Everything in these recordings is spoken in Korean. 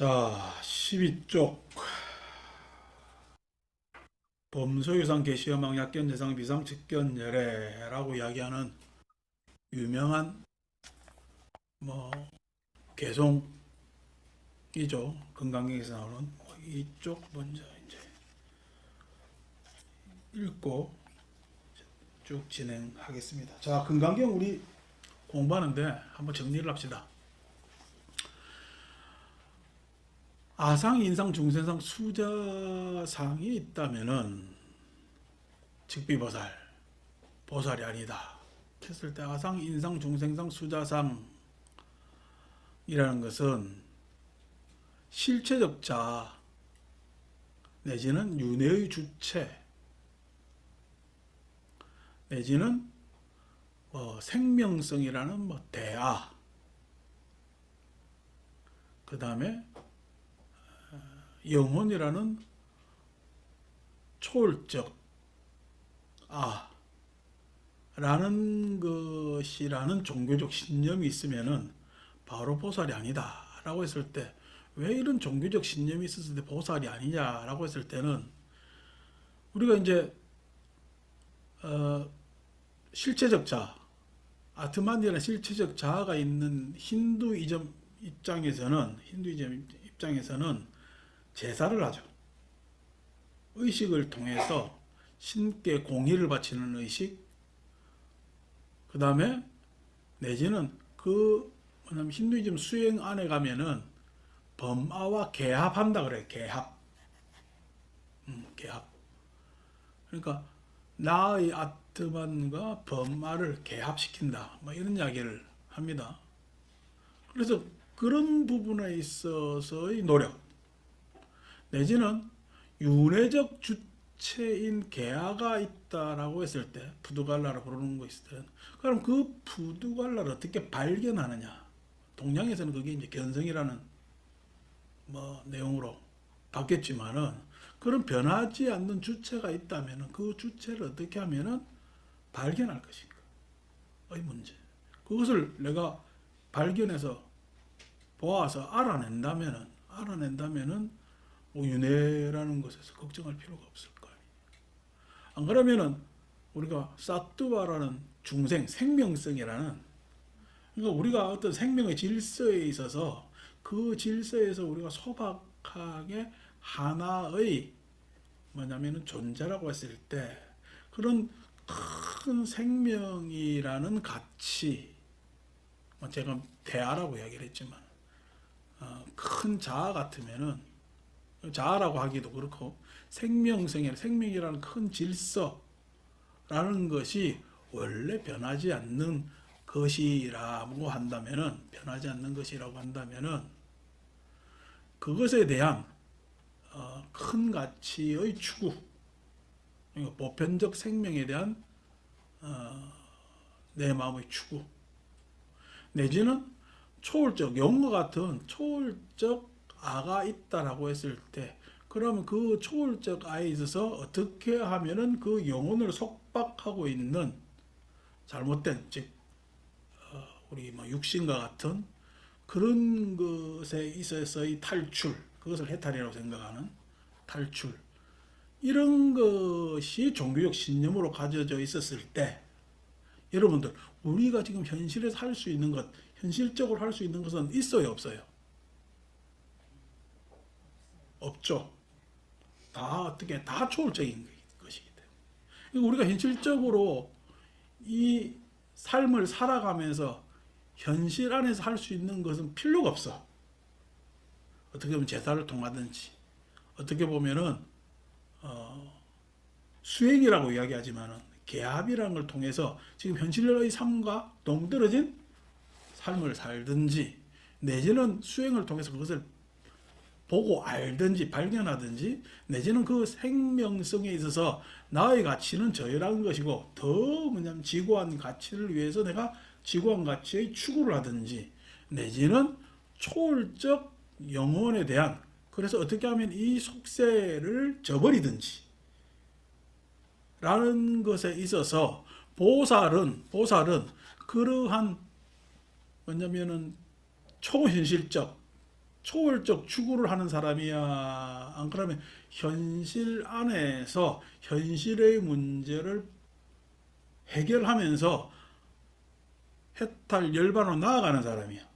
자, 12쪽 범소유상 개시험왕 약견재상 비상측견열애라고 이야기하는 유명한 개송이죠. 건강경에서 나오는 이쪽 먼저 이제 읽고 쭉 진행하겠습니다. 자, 건강경 우리 공부하는데 한번 정리를 합시다. 아상, 인상, 중생상, 수자상이 있다면은 즉비보살, 보살이 아니다 했을 때 아상, 인상, 중생상, 수자상이라는 것은 실체적 자 내지는 윤회의 주체 내지는 생명성이라는 대아, 그 다음에 영혼이라는 초월적 라는 것이라는 종교적 신념이 있으면은 바로 보살이 아니다 라고 했을 때, 왜 이런 종교적 신념이 있었을 때 보살이 아니냐 라고 했을 때는, 우리가 이제 실체적 자, 아트만이라는 실체적 자아가 있는 힌두이즘 입장에서는 제사를 하죠. 의식을 통해서 신께 공의를 바치는 의식, 그 다음에 내지는 힌두이즘 수행 안에 가면은 범아와 개합한다 그래요. 개합. 그러니까 나의 아트만과 범아를 개합시킨다, 이런 이야기를 합니다. 그래서 그런 부분에 있어서의 노력 내지는 윤회적 주체인 개화가 있다라고 했을 때, 푸두갈라라 부르는 거 있을 때, 그럼 그 푸두갈라를 어떻게 발견하느냐. 동양에서는 그게 이제 견성이라는 내용으로 바뀌었지만은, 그런 변하지 않는 주체가 있다면은 그 주체를 어떻게 하면은 발견할 것인가 의 문제. 그것을 내가 발견해서 보아서 알아낸다면은 윤회라는 것에서 걱정할 필요가 없을 거 아니에요. 안 그러면은 우리가 사뚜바라는 중생, 생명성이라는, 그러니까 우리가 어떤 생명의 질서에 있어서 그 질서에서 우리가 소박하게 하나의 뭐냐면은 존재라고 했을 때, 그런 큰 생명이라는 가치, 제가 대아라고 이야기를 했지만 큰 자아 같으면은, 자아라고 하기도 그렇고 생명이라는 큰 질서라는 것이 원래 변하지 않는 것이라고 한다면은 그것에 대한 큰 가치의 추구, 그러니까 보편적 생명에 대한 내 마음의 추구, 내지는 초월적 영과 같은 초월적 아가 있다라고 했을 때, 그러면 그 초월적 아에 있어서 어떻게 하면은 그 영혼을 속박하고 있는 잘못된, 즉 우리 육신과 같은 그런 것에 있어서의 탈출, 그것을 해탈이라고 생각하는 탈출, 이런 것이 종교적 신념으로 가져져 있었을 때, 여러분들, 우리가 지금 현실에서 할 수 있는 것, 현실적으로 할 수 있는 것은 있어요, 없어요? 없죠. 다 초월적인 것이기 때문에. 우리가 현실적으로 이 삶을 살아가면서 현실 안에서 할 수 있는 것은 필요가 없어. 어떻게 보면 제사를 통하든지, 어떻게 보면은 수행이라고 이야기하지만은 개합이라는 걸 통해서 지금 현실의 삶과 동떨어진 삶을 살든지, 내지는 수행을 통해서 그것을 보고 알든지 발견하든지, 내지는 그 생명성에 있어서 나의 가치는 저열한 것이고 더 뭐냐면 지고한 가치를 위해서 내가 지고한 가치의 추구를 하든지, 내지는 초월적 영혼에 대한, 그래서 어떻게 하면 이 속세를 저버리든지 라는 것에 있어서 보살은 그러한 뭐냐면은 초현실적 초월적 추구를 하는 사람이야? 안 그러면 현실 안에서 현실의 문제를 해결하면서 해탈 열반으로 나아가는 사람이야.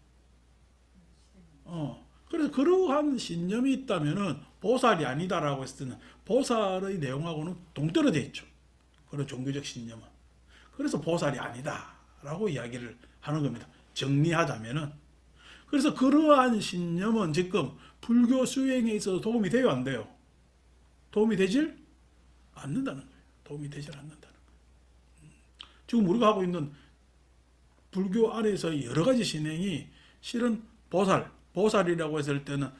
그래서 그러한 신념이 있다면은 보살이 아니다라고 했을 때는 보살의 내용하고는 동떨어져 있죠. 그런 종교적 신념은. 그래서 보살이 아니다라고 이야기를 하는 겁니다. 정리하자면은. 그래서 그러한 신념은 지금 불교 수행에 있어서 도움이 돼요, 안 돼요? 도움이 되질 않는다는 거예요. 도움이 되질 않는다는 거예요. 지금 우리가 하고 있는 불교 안에서 여러 가지 신행이 실은 보살이라고 했을 때는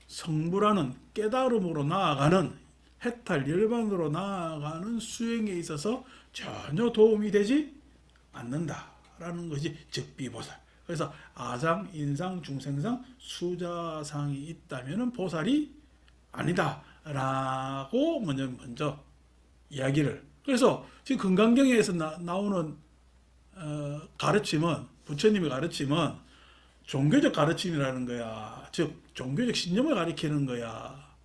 성불하는 깨달음으로 나아가는 해탈 열반으로 나아가는 수행에 있어서 전혀 도움이 되지 않는다라는 것이 즉비보살. 그래서 아상, 인상, 중생상, 수자상이 있다면은 보살이 아니다라고 먼저 이야기를. 그래서 지금 금강경에서 나오는 가르침은, 부처님의 가르침은 종교적 가르침이라는 거야. 즉 종교적 신념을 가리키는 거야.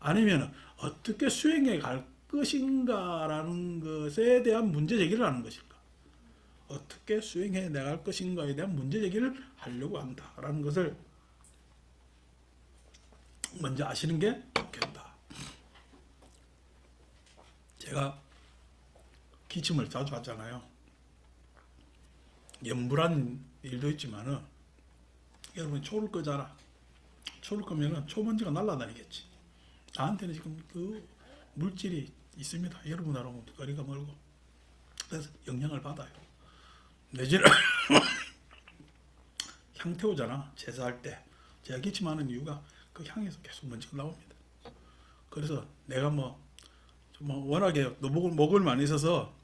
아니면 어떻게 수행해 갈 것인가라는 것에 대한 문제 제기를 하는 것일까? 어떻게 수행해 나갈 것인가에 대한 문제 제기를 하려고 한다라는 것을 먼저 아시는 게 좋겠다. 제가 기침을 자주 하잖아요. 염불한 일도 있지만은 여러분 초를 끄잖아. 초를 끄면은 초먼지가 날아다니겠지. 나한테는 지금 그 물질이 있습니다. 여러분하고 거리가 멀고. 그래서 영향을 받아요. 내지는 향 태우잖아. 제사할 때. 제가 기침하는 이유가 그 향에서 계속 먼지가 나옵니다. 그래서 내가 워낙에 목을 많이 써서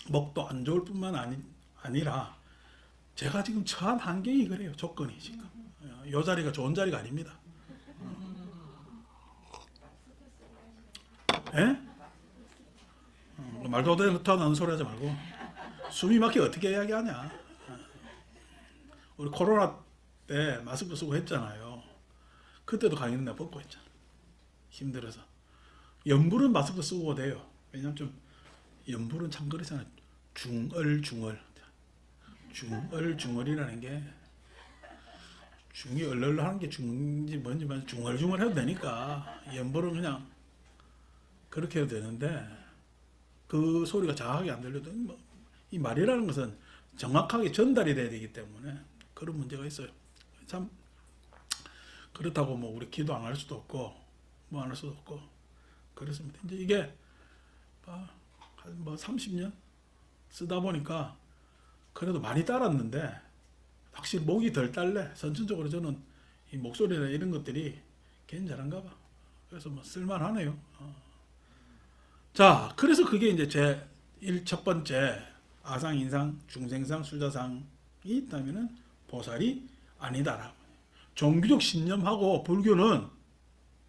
목도 안 좋을 뿐만 아니라 제가 지금 처한 환경이 그래요. 조건이 지금. 이 자리가 좋은 자리가 아닙니다. 예? 말도 못하는 소리 하지 말고. 숨이 막혀 어떻게 이야기하냐. 우리 코로나 때 마스크 쓰고 했잖아요. 그때도 강의는 내가 벗고 했잖아. 힘들어서. 연불은 마스크 쓰고 돼요. 왜냐면 좀 연불은 참 그렇잖아요. 중얼이라는 게 중이 얼얼 하는 게 중인지 뭔지 중얼중얼 해도 되니까 연불은 그냥 그렇게 해도 되는데 그 소리가 정확하게 안 들려도 이 말이라는 것은 정확하게 전달이 돼야 되기 때문에 그런 문제가 있어요. 참 그렇다고 우리 기도 안 할 수도 없고 안 할 수도 없고 그렇습니다. 이제 이게 한 30년 쓰다 보니까 그래도 많이 따랐는데 확실히 목이 덜 딸래. 선천적으로 저는 이 목소리나 이런 것들이 괜찮은가 봐. 그래서 쓸만하네요. 자, 그래서 그게 이제 첫 번째 아상, 인상, 중생상, 수자상이 있다면은 보살이 아니다라고. 종교적 신념하고 불교는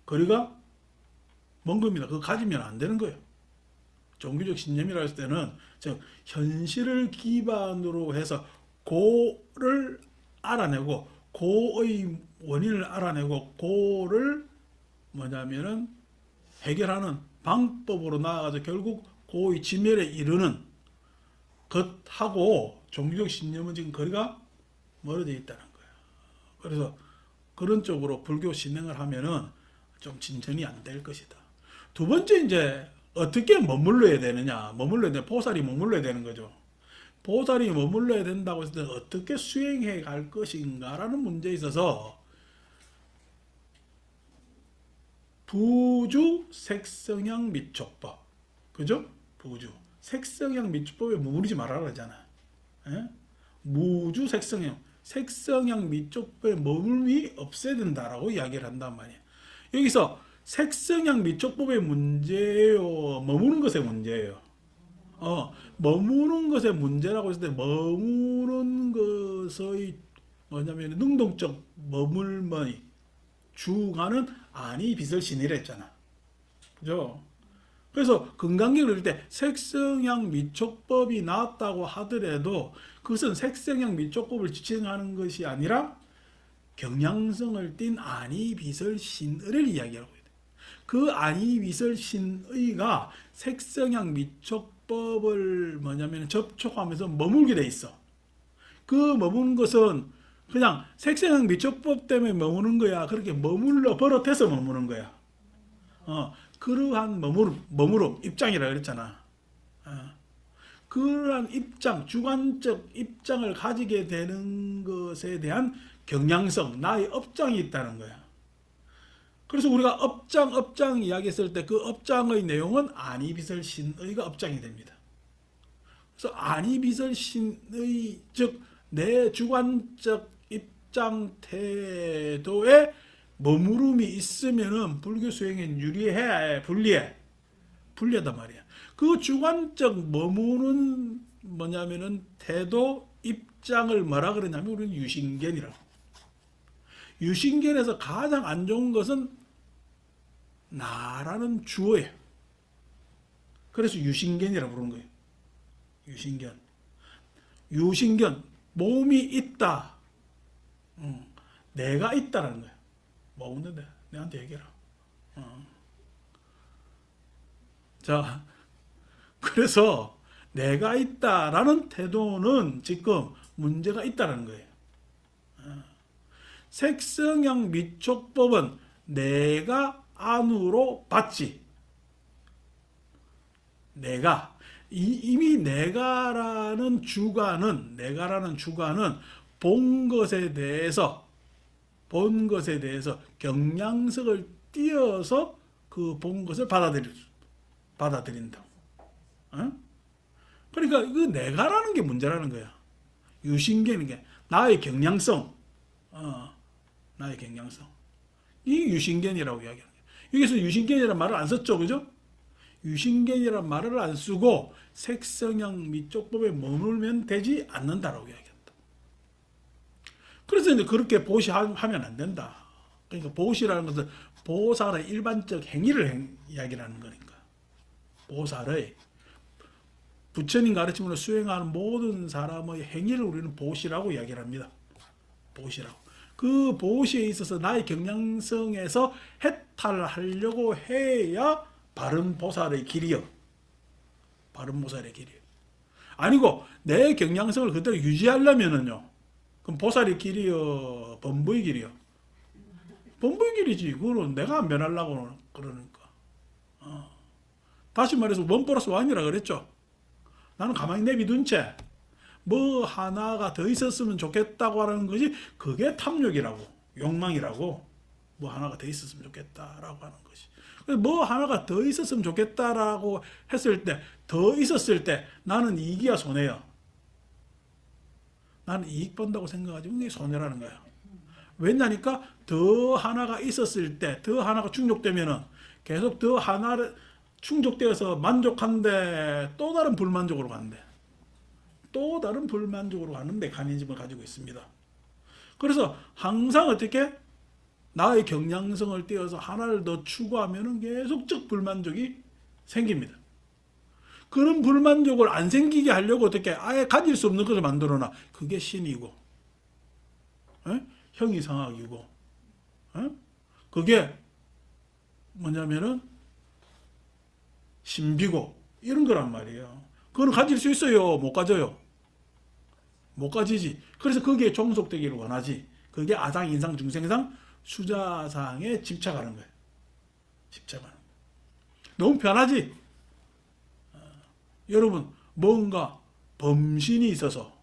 거리가 먼 겁니다. 그거 가지면 안 되는 거예요. 종교적 신념이라 했을 때는 즉 현실을 기반으로 해서 고를 알아내고 고의 원인을 알아내고 고를 뭐냐면은 해결하는 방법으로 나아가서 결국 고의 지멸에 이르는 것하고 종교적 신념은 지금 거리가 멀어져 있다는 거예요. 그래서 그런 쪽으로 불교 신행을 하면은 좀 진전이 안 될 것이다. 두 번째 이제 어떻게 머물러야 되느냐. 보살이 머물러야 되는 거죠. 보살이 머물러야 된다고 했을 때 어떻게 수행해 갈 것인가라는 문제에 있어서 부주 색성향 미촉법. 그죠? 부주. 색성향 미촉법에 머무르지 말아라 그러잖아. 예? 무주 색성향. 색성향 미촉법에 머물미 없애야 된다라고 이야기를 한단 말이야. 여기서 색성향 미촉법의 문제예요. 머무는 것의 문제예요. 머무는 것의 문제라고 했을 때 머무는 것의 뭐냐면 능동적 머물머니 주가는 아니 빛을 신이라 했잖아. 그죠? 그래서 금강경을 읽을 때 색성향 미촉법이 나왔다고 하더라도 그것은 색성향 미촉법을 지칭하는 것이 아니라 경향성을 띤 안이비설신의를 이야기하고 있다. 그 안이비설신의가 색성향 미촉법을 뭐냐면 접촉하면서 머물게 돼 있어. 그 머무는 것은 그냥 색성향 미촉법 때문에 머무는 거야. 그렇게 머물러 버릇해서 머무는 거야. 그러한 머무름, 입장이라 그랬잖아. 그러한 입장, 주관적 입장을 가지게 되는 것에 대한 경향성, 나의 업장이 있다는 거야. 그래서 우리가 업장 이야기했을 때 그 업장의 내용은 안이비설신의가 업장이 됩니다. 그래서 안이비설신의, 즉 내 주관적 입장 태도에 머무름이 있으면은 불교 수행엔 유리해, 불리하단 말이야. 그 주관적 머무는 뭐냐면은 태도, 입장을 뭐라 그러냐면 우리는 유신견이라고. 유신견에서 가장 안 좋은 것은 나라는 주어예요. 그래서 유신견이라고 부르는 거예요. 유신견. 몸이 있다. 내가 있다라는 거예요. 뭐 없는데 내한테 얘기해라. 자, 그래서 내가 있다라는 태도는 지금 문제가 있다라는 거예요. 색성향 미촉법은 내가 안으로 받지. 이미 내가라는 주관은 본 것에 대해서 경량성을 띄어서 그 본 것을 받아들인다고. 그러니까 그 내가라는 게 문제라는 거야. 유신견인 게 나의 경량성, 나의 경량성. 이 유신견이라고 이야기하는 거야. 여기서 유신견이라는 말을 안 썼죠, 그죠? 유신견이라는 말을 안 쓰고 색성향 미촉법에 머물면 되지 않는다라고 이야기한다. 그래서 이제 그렇게 보시하면 안 된다. 그러니까 보시라는 것은 보살의 일반적 행위를 이야기하는 거니까. 보살의 부처님 가르침으로 수행하는 모든 사람의 행위를 우리는 보시라고 이야기를 합니다. 보시라고. 그 보시에 있어서 나의 경량성에서 해탈하려고 해야 바른 보살의 길이요. 바른 보살의 길이요. 아니고 내 경량성을 그대로 유지하려면은요. 그럼 보살의 길이요, 범부의 길이요. 범부의 길이지. 그거는 내가 안 변하려고 그러니까. 다시 말해서 원 플러스 원이라 그랬죠. 나는 가만히 내비둔 채 뭐 하나가 더 있었으면 좋겠다고 하는 것이 그게 탐욕이라고, 욕망이라고. 뭐 하나가 더 있었으면 좋겠다라고 하는 것이. 뭐 하나가 더 있었으면 좋겠다라고 했을 때, 더 있었을 때 나는 이익이야 손해야? 나는 이익 본다고 생각하지 이게 손해라는 거야. 왜냐니까 더 하나가 있었을 때, 더 하나가 충족되면은 계속 더 하나를 충족되어서 만족한데 또 다른 불만족으로 가는데, 또 다른 불만족으로 가는 메커니즘을 가지고 있습니다. 그래서 항상 어떻게 나의 경량성을 띄어서 하나를 더 추구하면은 계속적 불만족이 생깁니다. 그런 불만족을 안 생기게 하려고 어떻게 아예 가질 수 없는 것을 만들어놔. 그게 신이고, 형이상학이고, 그게 뭐냐면은 신비고 이런 거란 말이에요. 그건 가질 수 있어요? 못 가져요? 못 가지지. 그래서 거기에 종속되기를 원하지. 그게 아상, 인상, 중생상, 수자상에 집착하는 거예요. 집착하는. 너무 편하지? 여러분, 뭔가 범신이 있어서,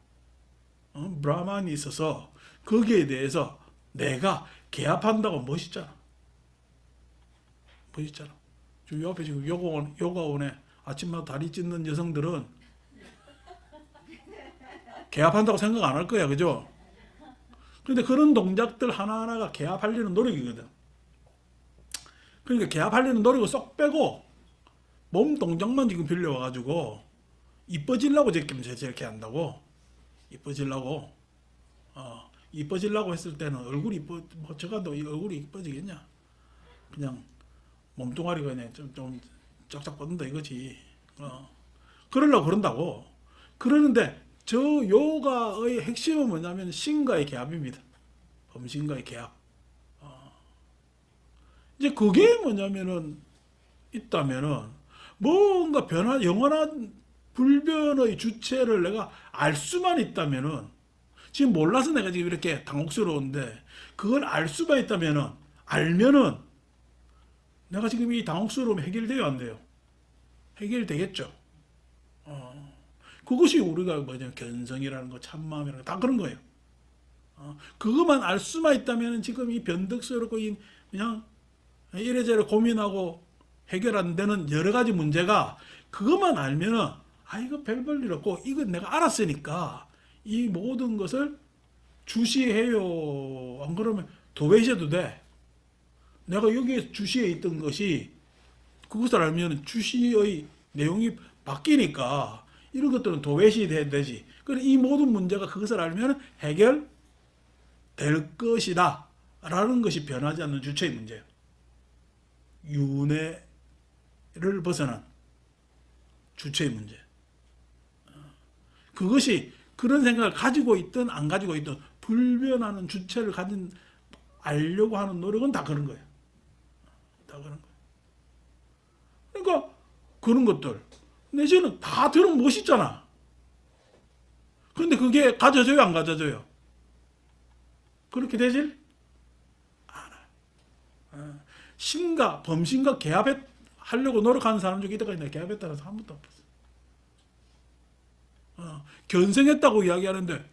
브라만이 있어서 거기에 대해서 내가 개합한다고 멋있잖아. 멋있잖아. 저 옆에 지금 요가원에 아침마다 다리 찢는 여성들은 개합한다고 생각 안 할 거야, 그죠? 그런데 그런 동작들 하나하나가 개합하려는 노력이거든. 그러니까 개합하려는 노력을 쏙 빼고 몸 동작만 지금 빌려와가지고 이뻐지려고 저렇게 한다고. 이뻐지려고. 이뻐지려고 했을 때는 얼굴이 뭐 저간도 얼굴이 이뻐지겠냐? 그냥 몸뚱아리가 그냥 좀 쫙쫙 뻗는다 이거지. 그러려고 그런다고. 그러는데 저 요가의 핵심은 뭐냐면 신과의 개합입니다. 범신과의 계약. 이제 그게 뭐냐면은 있다면은 뭔가 영원한 불변의 주체를 내가 알 수만 있다면은 지금 몰라서 내가 지금 이렇게 당혹스러운데 그걸 알 수만 있다면은 알면은 내가 지금 이 당혹스러움이 해결돼요 안 돼요? 해결되겠죠. 그것이 우리가 뭐냐 견성이라는 거 참마음이라는 거 다 그런 거예요. 그것만 알 수만 있다면 지금 이 변덕스럽고 그냥 이래저래 고민하고 해결 안 되는 여러 가지 문제가 그것만 알면은 이거 별 볼 일 없고 이건 내가 알았으니까 이 모든 것을 주시해요. 안 그러면 도외셔도 돼. 내가 여기에 주시해 있던 것이 그것을 알면 주시의 내용이 바뀌니까 이런 것들은 도외시 되지. 그래 이 모든 문제가 그것을 알면 해결될 것이다. 라는 것이 변하지 않는 주체의 문제예요. 윤회를 벗어난 주체의 문제. 그것이 그런 생각을 가지고 있든 안 가지고 있든 불변하는 주체를 알려고 하는 노력은 다 그런 거예요. 다 그런 거예요. 그러니까 그런 것들 내지는 다 들으면 멋있잖아. 그런데 그게 가져져요 안 가져져요? 그렇게 되질 않아요. 범신과 개합하려고 노력하는 사람 중에 이때까지 내가 개합했다는 사람 한 번도 없었어. 견성했다고 이야기하는데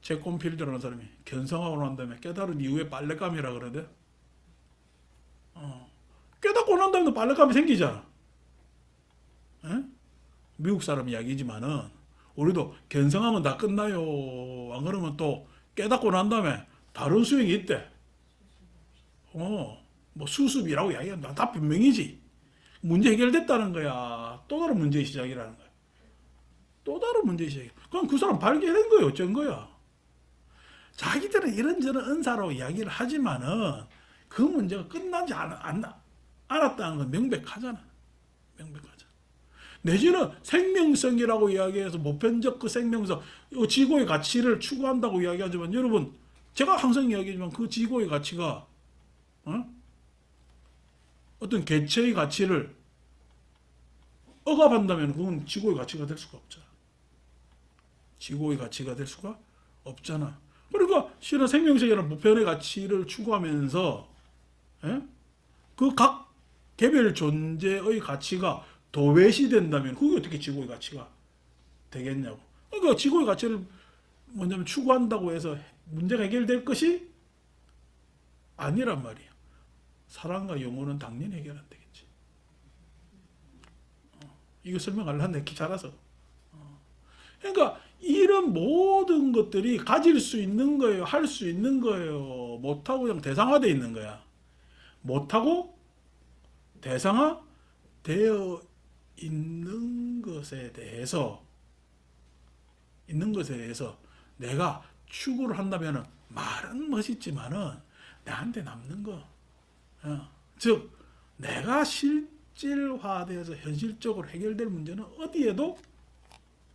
제콤필드라는 사람이 견성하고 난 다음에 깨달은 이후에 빨랫감이라 그러대. 깨닫고 난 다음에 빨랫감이 생기잖아. 미국 사람 이야기지만은 우리도 견성하면 다 끝나요. 안 그러면 또 깨닫고 난 다음에 다른 수행이 있대. 뭐 수습이라고 이야기한다. 다 변명이지. 문제 해결됐다는 거야. 또 다른 문제의 시작이라는 거야. 또 다른 문제의 시작. 그럼 그 사람 발견한 거야. 어쩐 거야. 자기들은 이런저런 은사로 이야기를 하지만은 그 문제가 끝나지 않았다는 건 명백하잖아. 명백하잖아. 내지는 생명성이라고 이야기해서 보편적 그 생명성, 지고의 가치를 추구한다고 이야기하지만 여러분, 제가 항상 이야기하지만 그 지고의 가치가 어떤 개체의 가치를 억압한다면 그건 지고의 가치가 될 수가 없잖아. 지고의 가치가 될 수가 없잖아. 그러니까 실은 생명성이라는 보편의 가치를 추구하면서 그 각 개별 존재의 가치가 도외시된다면 그게 어떻게 지고의 가치가 되겠냐고. 그러니까 지고의 가치를 뭐냐면 추구한다고 해서 문제가 해결될 것이 아니란 말이야. 사랑과 영혼은 당연히 해결 안 되겠지. 이거 설명하려는데 귀찮아서. 그러니까 이런 모든 것들이 가질 수 있는 거예요. 할 수 있는 거예요. 못하고 그냥 대상화되어 있는 거야. 못하고 대상화되어 있는 것에 대해서 내가 추구를 한다면 말은 멋있지만은 나한테 남는 거. 즉 내가 실질화되어서 현실적으로 해결될 문제는 어디에도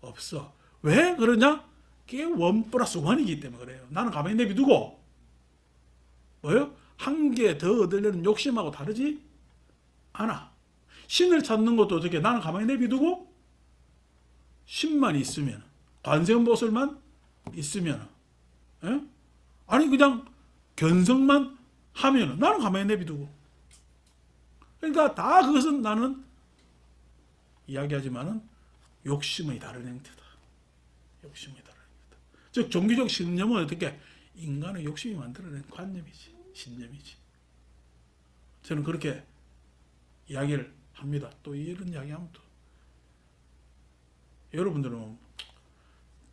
없어. 왜 그러냐? 그게 1 플러스 1이기 때문에 그래요. 나는 가만히 내비두고 뭐요? 한 개 더 얻으려는 욕심하고 다르지 않아. 신을 찾는 것도 어떻게 나는 가만히 내비두고 신만 있으면 관세음보살만 있으면 아니 그냥 견성만 하면 나는 가만히 내비두고 그러니까 다 그것은 나는 이야기하지만은 욕심의 다른 형태다. 욕심의 다른 형태다. 즉 종교적 신념은 어떻게 인간의 욕심이 만들어낸 관념이지. 신념이지. 저는 그렇게 이야기를 합니다. 또 이런 이야기하면 또 여러분들은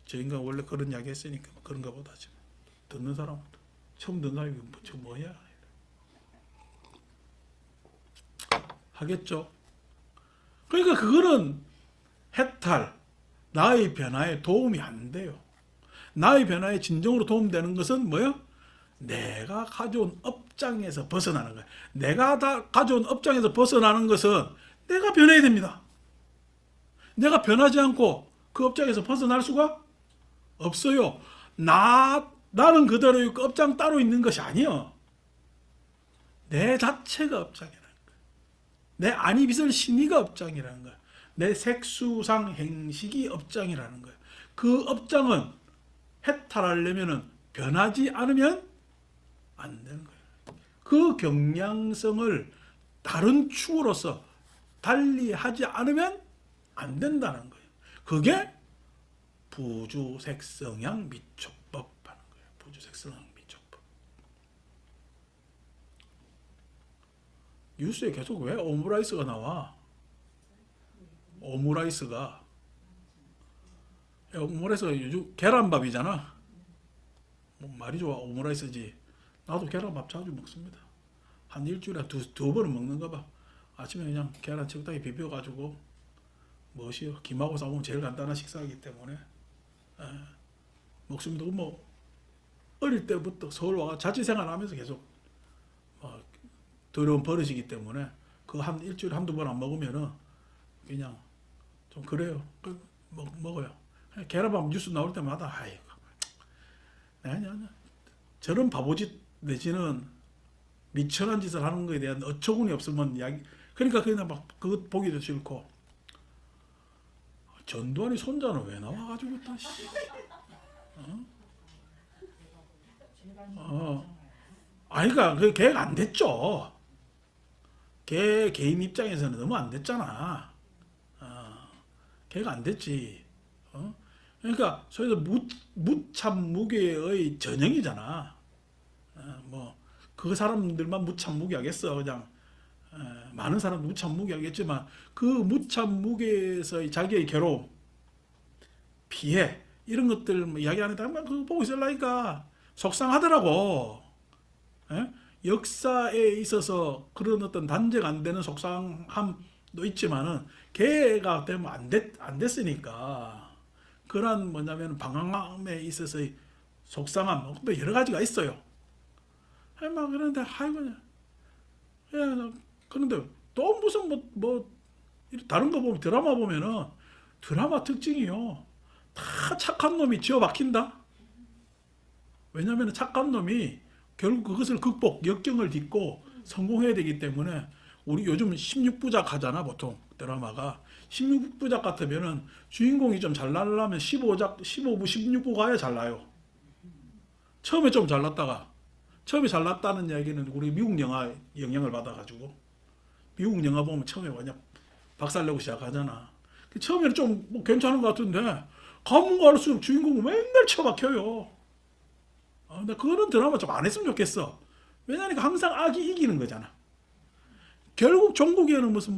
저 인간 원래 그런 이야기 했으니까 그런가 보다 지금 듣는 사람은 처음 듣는 사람이 저 뭐야 하겠죠. 그러니까 그거는 해탈, 나의 변화에 도움이 안 돼요. 나의 변화에 진정으로 도움되는 것은 뭐야? 내가 가져온 업장에서 벗어나는 거야. 내가 다 가져온 업장에서 벗어나는 것은 내가 변해야 됩니다. 내가 변하지 않고 그 업장에서 벗어날 수가 없어요. 나는 그대로 있고 업장 따로 있는 것이 아니요. 내 자체가 업장이라는 거야. 내 안이비설 신의가 업장이라는 거야. 내 색수상 행식이 업장이라는 거야. 그 업장은 해탈하려면 변하지 않으면 안 되는 거야. 그 경량성을 다른 축으로서 달리하지 않으면 안 된다는 거예요. 그게 부주색성향 미촉법 하는 거예요. 부주색성향 미촉법. 뉴스에 계속 왜 오므라이스가 나와? 오므라이스가 요즘 계란밥이잖아. 뭐 말이 좋아 오므라이스지. 나도 계란밥 자주 먹습니다. 한 일주일에 두 번은 먹는가 봐. 아침에 그냥 계란 적당히 비벼가지고 무엇이요? 김하고 싸우면 제일 간단한 식사이기 때문에 먹습니다. 뭐 어릴 때부터 서울 와가 자취생활하면서 계속 더러운 버릇이기 때문에 그 한 일주일에 한두 번 안 먹으면은 그냥 좀 그래요. 먹어요. 계란밥 뉴스 나올 때마다 아이고 저런 바보짓 내지는 미천한 짓을 하는 것에 대한 어처구니 없으면 이야기. 그러니까 그냥 막 그것 보기도 싫고. 전두환이 손자는 왜 나와가지고 다시? 아니 그러니까 그 걔가 안 됐죠. 걔 개인 입장에서는 너무 안 됐잖아. 걔가 안 됐지. 그러니까 소위 무참무계의 전형이잖아. 뭐 그 사람들만 무참무계하겠어. 그냥 많은 사람도 무참무계하겠지만 그 무참무계에서의 자기의 괴로움, 피해 이런 것들 뭐 이야기 안 했다면 그거 보고 있으려니까 속상하더라고. 예? 역사에 있어서 그런 어떤 단죄가 안 되는 속상함도 있지만은 걔가 되면 안 됐으니까 그런 뭐냐면 방황함에 있어서의 속상함 뭐 여러 가지가 있어요. 막 그런데 아이고 그런데 또 무슨 다른 거 보면 드라마 보면은 드라마 특징이요. 다 착한 놈이 쥐어 박힌다. 왜냐하면 착한 놈이 결국 그것을 역경을 딛고 성공해야 되기 때문에 우리 요즘 16부작 하잖아 보통 드라마가. 16부작 같으면은 주인공이 좀 잘 나려면 15부, 16부 가야 잘 나요. 처음에 좀 잘났다가 처음에 잘났다는 이야기는 우리 미국 영화 영향을 받아가지고 미국 영화 보면 처음에 그냥 박살내고 시작하잖아. 처음에는 좀 괜찮은 것 같은데 가면 갈수록 주인공은 맨날 처박혀요. 근데 그런 드라마 좀 안 했으면 좋겠어. 왜냐니까 항상 악이 이기는 거잖아. 결국 종국에는 무슨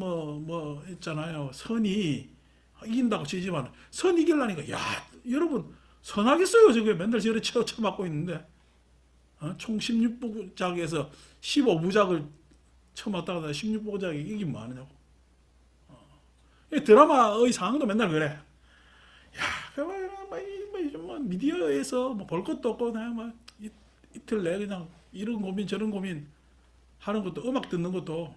있잖아요. 선이 이긴다고 치지만 선 이기려니까 여러분 선하겠어요. 저게 맨날 저래 쳐맞고 있는데 총 16부작에서 15부작을 쳐맞다가 16부작이 이기면 뭐 하느냐고. 드라마의 상황도 맨날 그래. 미디어에서 볼 것도 없고 그냥 이틀 내 그냥 이런 고민 저런 고민 하는 것도 음악 듣는 것도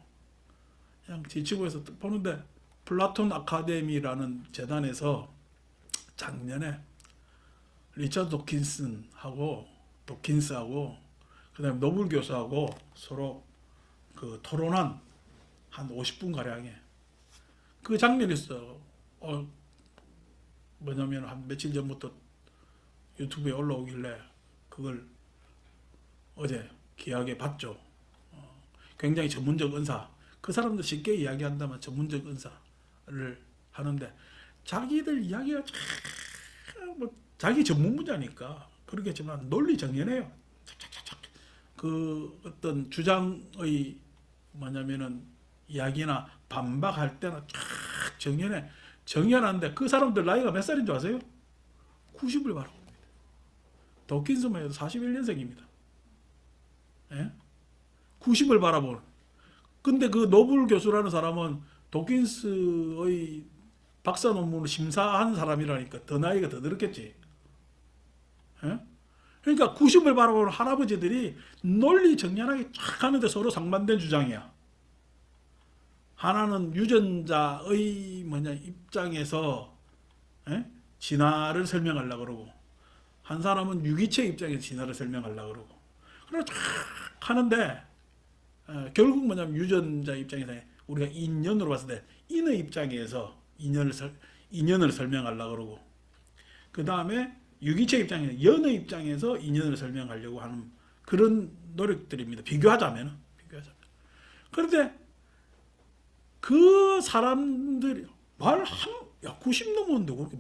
그냥 지치고 해서 보는데 플라톤 아카데미라는 재단에서 작년에 리처드 도킨스하고 그다음에 노블 교수하고 서로 그 토론한 한 50분 가량의 그 장면이 있어. 뭐냐면 한 며칠 전부터 유튜브에 올라오길래 그걸 어제 귀하게 봤죠. 굉장히 전문적 은사. 그 사람들 쉽게 이야기한다면 전문적 은사를 하는데 자기들 이야기가 자기 전문 분야니까 그렇겠지만 논리 정연해요. 착착착착. 그 어떤 주장의 뭐냐면은 이야기나 반박할 때는 쫙 정연한데 그 사람들 나이가 몇 살인 줄 아세요? 90을 바라봅니다. 도킨스만 해도 41년생입니다. 예? 90을 바라보는. 근데 그 노블 교수라는 사람은 도킨스의 박사 논문을 심사한 사람이라니까 더 나이가 더 들었겠지. 예? 그러니까 90을 바라보는 할아버지들이 논리 정연하게 쫙 하는데 서로 상반된 주장이야. 하나는 유전자의 입장에서 진화를 설명하려고 그러고 한 사람은 유기체 입장에서 진화를 설명하려고 그러고. 그래서 쫙 하는데 결국 뭐냐면 유전자 입장에서 우리가 인연으로 봤을 때 인의 입장에서 인연을 설명하려고 그러고, 그 다음에 유기체 입장에서 연의 입장에서 인연을 설명하려고 하는 그런 노력들입니다. 비교하자면. 그런데 그 사람들이 야, 90 넘었는데 그렇게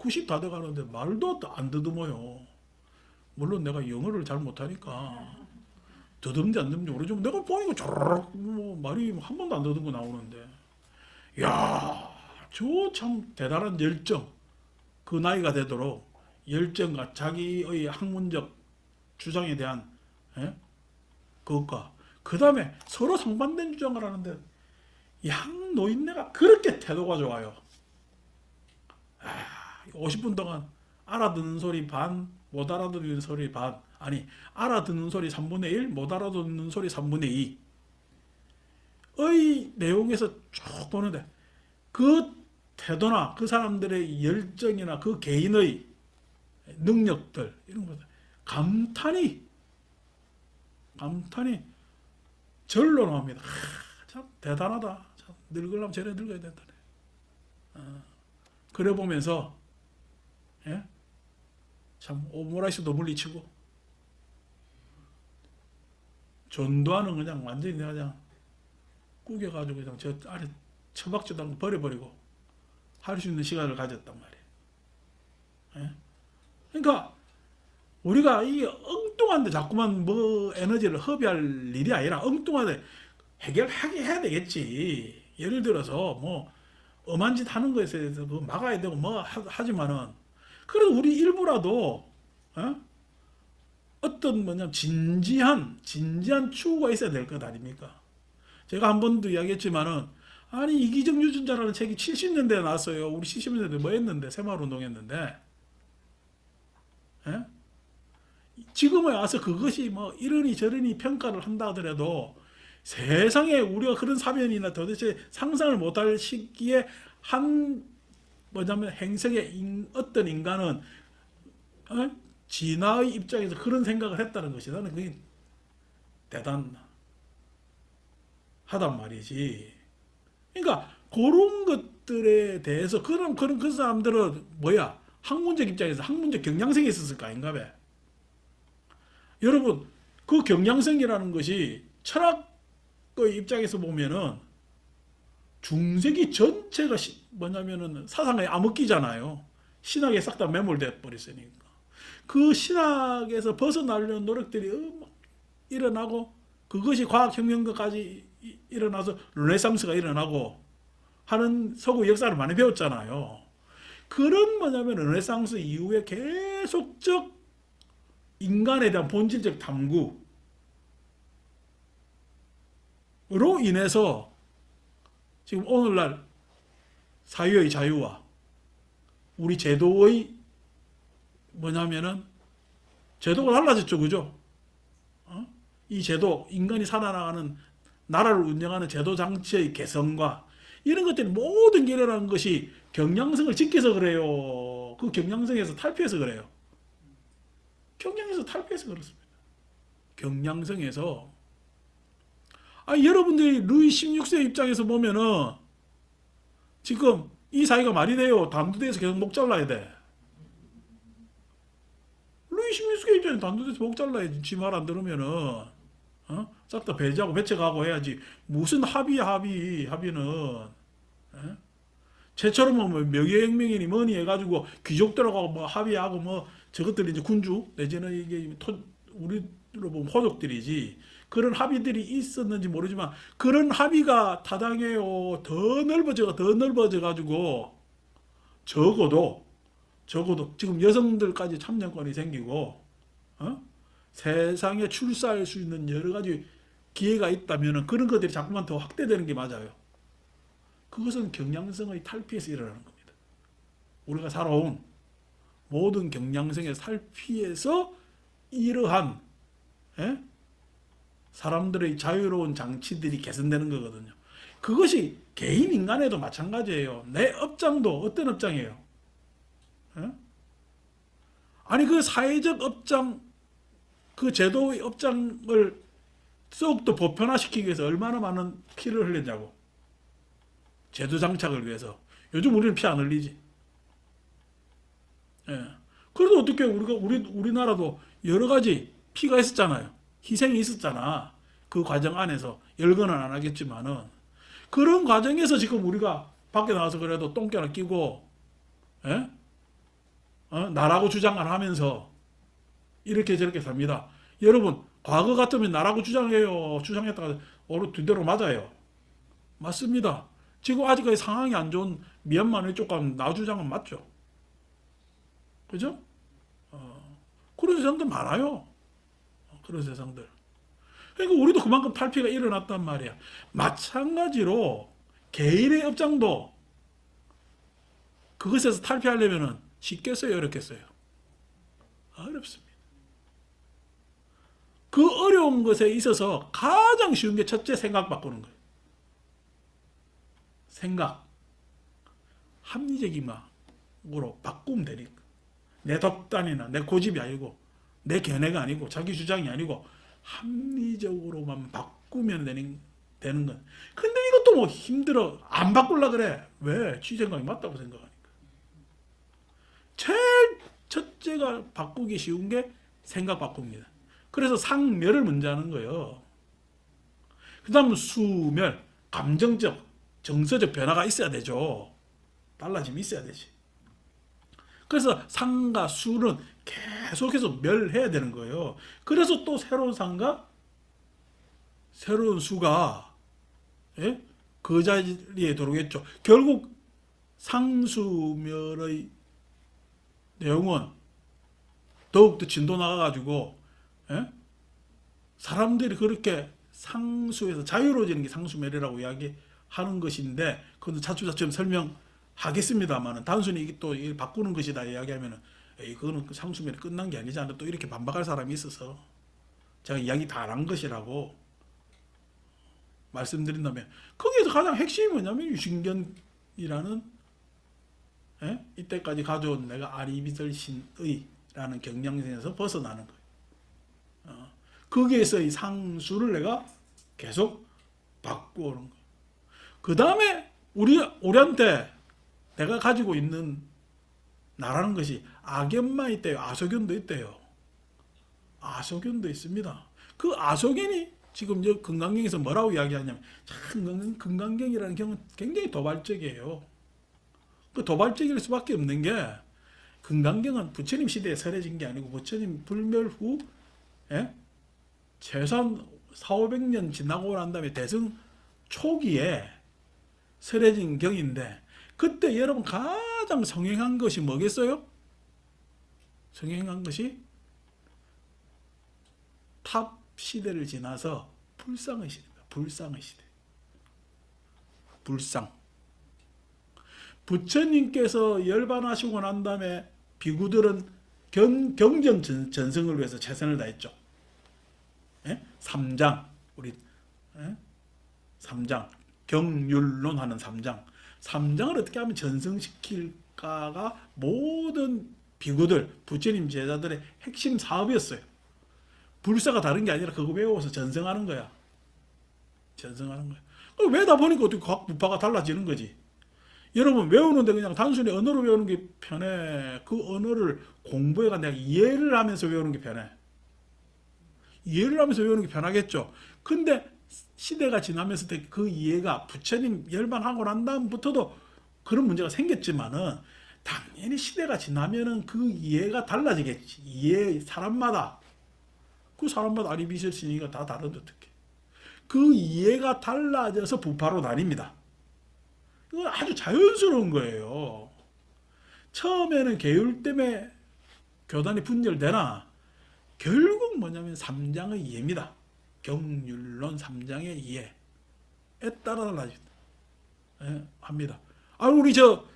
90 다 돼가는데 말도 안 더듬어요. 물론 내가 영어를 잘 못하니까 더듬는지 안 더듬는지 모르지만 내가 보니까 쪼르륵 말이 한 번도 안 더듬고 나오는데, 야, 저 참 대단한 열정. 그 나이가 되도록 열정과 자기의 학문적 주장에 대한 그것과 그 다음에 서로 상반된 주장을 하는데 양 노인네가 그렇게 태도가 좋아요. 50분 동안 알아듣는 소리 반, 못 알아듣는 소리 반, 아니 알아듣는 소리 3분의 1, 못 알아듣는 소리 3분의 2의 내용에서 쭉 보는데 그 태도나 그 사람들의 열정이나 그 개인의 능력들 이런 것들 감탄이 절로 나옵니다. 참 대단하다. 참 늙으려면 저래 늙어야 된다. 그래 보면서 참 오므라이스도 물리치고 전두환은 그냥 완전히 그냥 구겨가지고 그냥 저 아래 처박지도 않고 버려버리고 할 수 있는 시간을 가졌단 말이에요. 그러니까 우리가 이 엉뚱한데 자꾸만 뭐 에너지를 허비할 일이 아니라 엉뚱한데 해결하게 해야 되겠지. 예를 들어서 뭐 엄한 짓 하는 것에 대해서 그 막아야 되고 뭐 하지만은 그래도 우리 일부라도 어떤 뭐냐 진지한 추구가 있어야 될 것 아닙니까? 제가 한 번도 이야기했지만은 아니 이기적 유전자라는 책이 70년대에 나왔어요. 우리 70년대 뭐 했는데 새마을운동 했는데 지금에 와서 그것이 뭐 이러니 저러니 평가를 한다 하더라도 세상에 우리가 그런 사변이나 도대체 상상을 못할 시기에 한 뭐냐면 행성의 어떤 인간은 진화의 입장에서 그런 생각을 했다는 것이 나는 그게 대단하단 말이지. 그러니까 그런 것들에 대해서 그런 그 사람들은 뭐야 학문적 입장에서 학문적 경향성이 있었을 거 아닌가 봐. 여러분 그 경향성이라는 것이 철학의 입장에서 보면은 중세기 전체가 뭐냐면은 사상의 암흑기잖아요. 신학에 싹 다 매몰돼 버렸으니까. 그 신학에서 벗어나려는 노력들이 일어나고 그것이 과학혁명까지 일어나서 르네상스가 일어나고 하는 서구 역사를 많이 배웠잖아요. 그런 뭐냐면 르네상스 이후에 계속적 인간에 대한 본질적 탐구로 인해서 지금 오늘날 사유의 자유와 우리 제도의 뭐냐면은 제도가 달라졌죠, 그죠? 이 제도, 인간이 살아나가는 나라를 운영하는 제도 장치의 개선과 이런 것들이 모든 게 일어나는 것이 경향성을 지켜서 그래요. 그 경향성에서 탈피해서 그래요. 경향에서 탈피해서 그렇습니다. 경향성에서 여러분들이 루이 16세 입장에서 보면은 지금 이 사회가 말이 돼요. 단두대에서 계속 목 잘라야 돼. 루이 16세 입장에서 단두대에서 목 잘라야지. 지 말 안 들으면은 싹 다 배제하고 배척하고 해야지. 무슨 합의는 쟤처럼 뭐 명예혁명이니 뭐니 해가지고 귀족들하고 뭐 합의하고 뭐 저것들이 이제 군주 내지는 이게 우리로 보면 호족들이지. 그런 합의들이 있었는지 모르지만 그런 합의가 타당해요. 더 넓어져 가지고 적어도 지금 여성들까지 참여권이 생기고 세상에 출사할 수 있는 여러 가지 기회가 있다면 그런 것들이 자꾸만 더 확대되는 게 맞아요. 그것은 경향성의 탈피에서 일어나는 겁니다. 우리가 살아온 모든 경향성의 탈피에서 이러한 사람들의 자유로운 장치들이 개선되는 거거든요. 그것이 개인 인간에도 마찬가지예요. 내 업장도 어떤 업장이에요? 아니 그 사회적 업장, 그 제도의 업장을 더욱더 보편화시키기 위해서 얼마나 많은 피를 흘렸냐고. 제도 장착을 위해서. 요즘 우리는 피 안 흘리지. 예. 그래도 어떻게 우리나라도 여러 가지 피가 있었잖아요. 희생이 있었잖아. 그 과정 안에서 열거는 안 하겠지만은 그런 과정에서 지금 우리가 밖에 나가서 그래도 똥개나 끼고, 예? 나라고 주장을 하면서 이렇게 저렇게 삽니다. 여러분 과거 같으면 나라고 주장했다가 오늘 뒤대로 맞아요. 맞습니다. 지금 아직까지 상황이 안 좋은 미얀마 이쪽 가면 나 주장은 맞죠. 그죠? 그런 세상들 많아요. 그런 세상들. 그러니까 우리도 그만큼 탈피가 일어났단 말이야. 마찬가지로 개인의 업장도 그것에서 탈피하려면 쉽겠어요, 어렵겠어요? 어렵습니다. 그 어려운 것에 있어서 가장 쉬운 게 첫째 생각 바꾸는 거예요. 생각. 합리적으로 바꾸면 되니까. 내 독단이나 내 고집이 아니고 내 견해가 아니고 자기 주장이 아니고 합리적으로만 바꾸면 되는 건. 근데 이것도 뭐 힘들어. 안 바꾸려 그래. 왜? 지 생각이 맞다고 생각하니까. 제일 첫째가 바꾸기 쉬운 게 생각 바꿉니다. 그래서 상멸을 먼저 하는 거예요. 그 다음 수멸, 감정적, 정서적 변화가 있어야 되죠. 달라짐이 있어야 되지. 그래서 상과 수는 계속해서 멸해야 되는 거예요. 그래서 또 새로운 상과 새로운 수가, 예? 그 자리에 들어오겠죠. 결국 상수멸의 내용은 더욱더 진도 나가가지고, 예? 사람들이 그렇게 상수에서 자유로워지는 게 상수멸이라고 이야기하는 것인데, 그건 차츰차츰 설명하겠습니다만, 단순히 이게 또 바꾸는 것이다 이야기하면은, 그거는 상수멸이 끝난 게 아니잖아. 또 이렇게 반박할 사람이 있어서 제가 이야기 다 안 한 것이라고 말씀드린다면, 거기에서 가장 핵심이 뭐냐면 유신견이라는, 예? 이때까지 가져온 내가 아리비설신의라는 경향선에서 벗어나는 거예요. 거기에서 이 상수를 내가 계속 바꾸는 거예요. 그 다음에 우리한테 내가 가지고 있는 나라는 것이 악연만 있대요. 아소견도 있대요. 아소견도 있습니다. 그 아소견이 지금 금강경에서 뭐라고 이야기하냐면, 참 금강경이라는 경은 굉장히 도발적이에요. 그 도발적일 수밖에 없는 게, 금강경은 부처님 시대에 설해진 게 아니고 부처님 불멸 후, 예? 최소한 4,500년 지나고 난 다음에 대승 초기에 설해진 경인데, 그때 여러분 가장 성행한 것이 뭐겠어요? 성행한 것이 탑 시대를 지나서 불상의 시대입니다. 불상의 시대. 불상. 부처님께서 열반하시고 난 다음에 비구들은 경전 전승을 위해서 최선을 다했죠. 예? 3장, 우리, 예? 3장, 경율론 하는 3장. 3장을 어떻게 하면 전승시킬까가 모든 비구들, 부처님 제자들의 핵심 사업이었어요. 불사가 다른 게 아니라 그거 외워서 전승하는 거야. 전승하는 거야. 외다 보니까 어떻게 각 부파가 달라지는 거지. 여러분 외우는데 그냥 단순히 언어로 외우는 게 편해. 그 언어를 공부해가 내가 이해를 하면서 외우는 게 편해. 이해를 하면서 외우는 게 편하겠죠. 근데 시대가 지나면서 그 이해가 부처님 열반하고 난 다음부터도 그런 문제가 생겼지만은, 당연히 시대가 지나면은 그 이해가 달라지겠지. 사람마다 아리비설신이가 다 다른데 어떻게. 그 이해가 달라져서 부파로 나뉩니다. 이건 아주 자연스러운 거예요. 처음에는 계율 때문에 교단이 분열되나, 결국 뭐냐면 3장의 이해입니다. 경율론 3장의 이해에 따라 달라집니다. 예, 합니다. 우리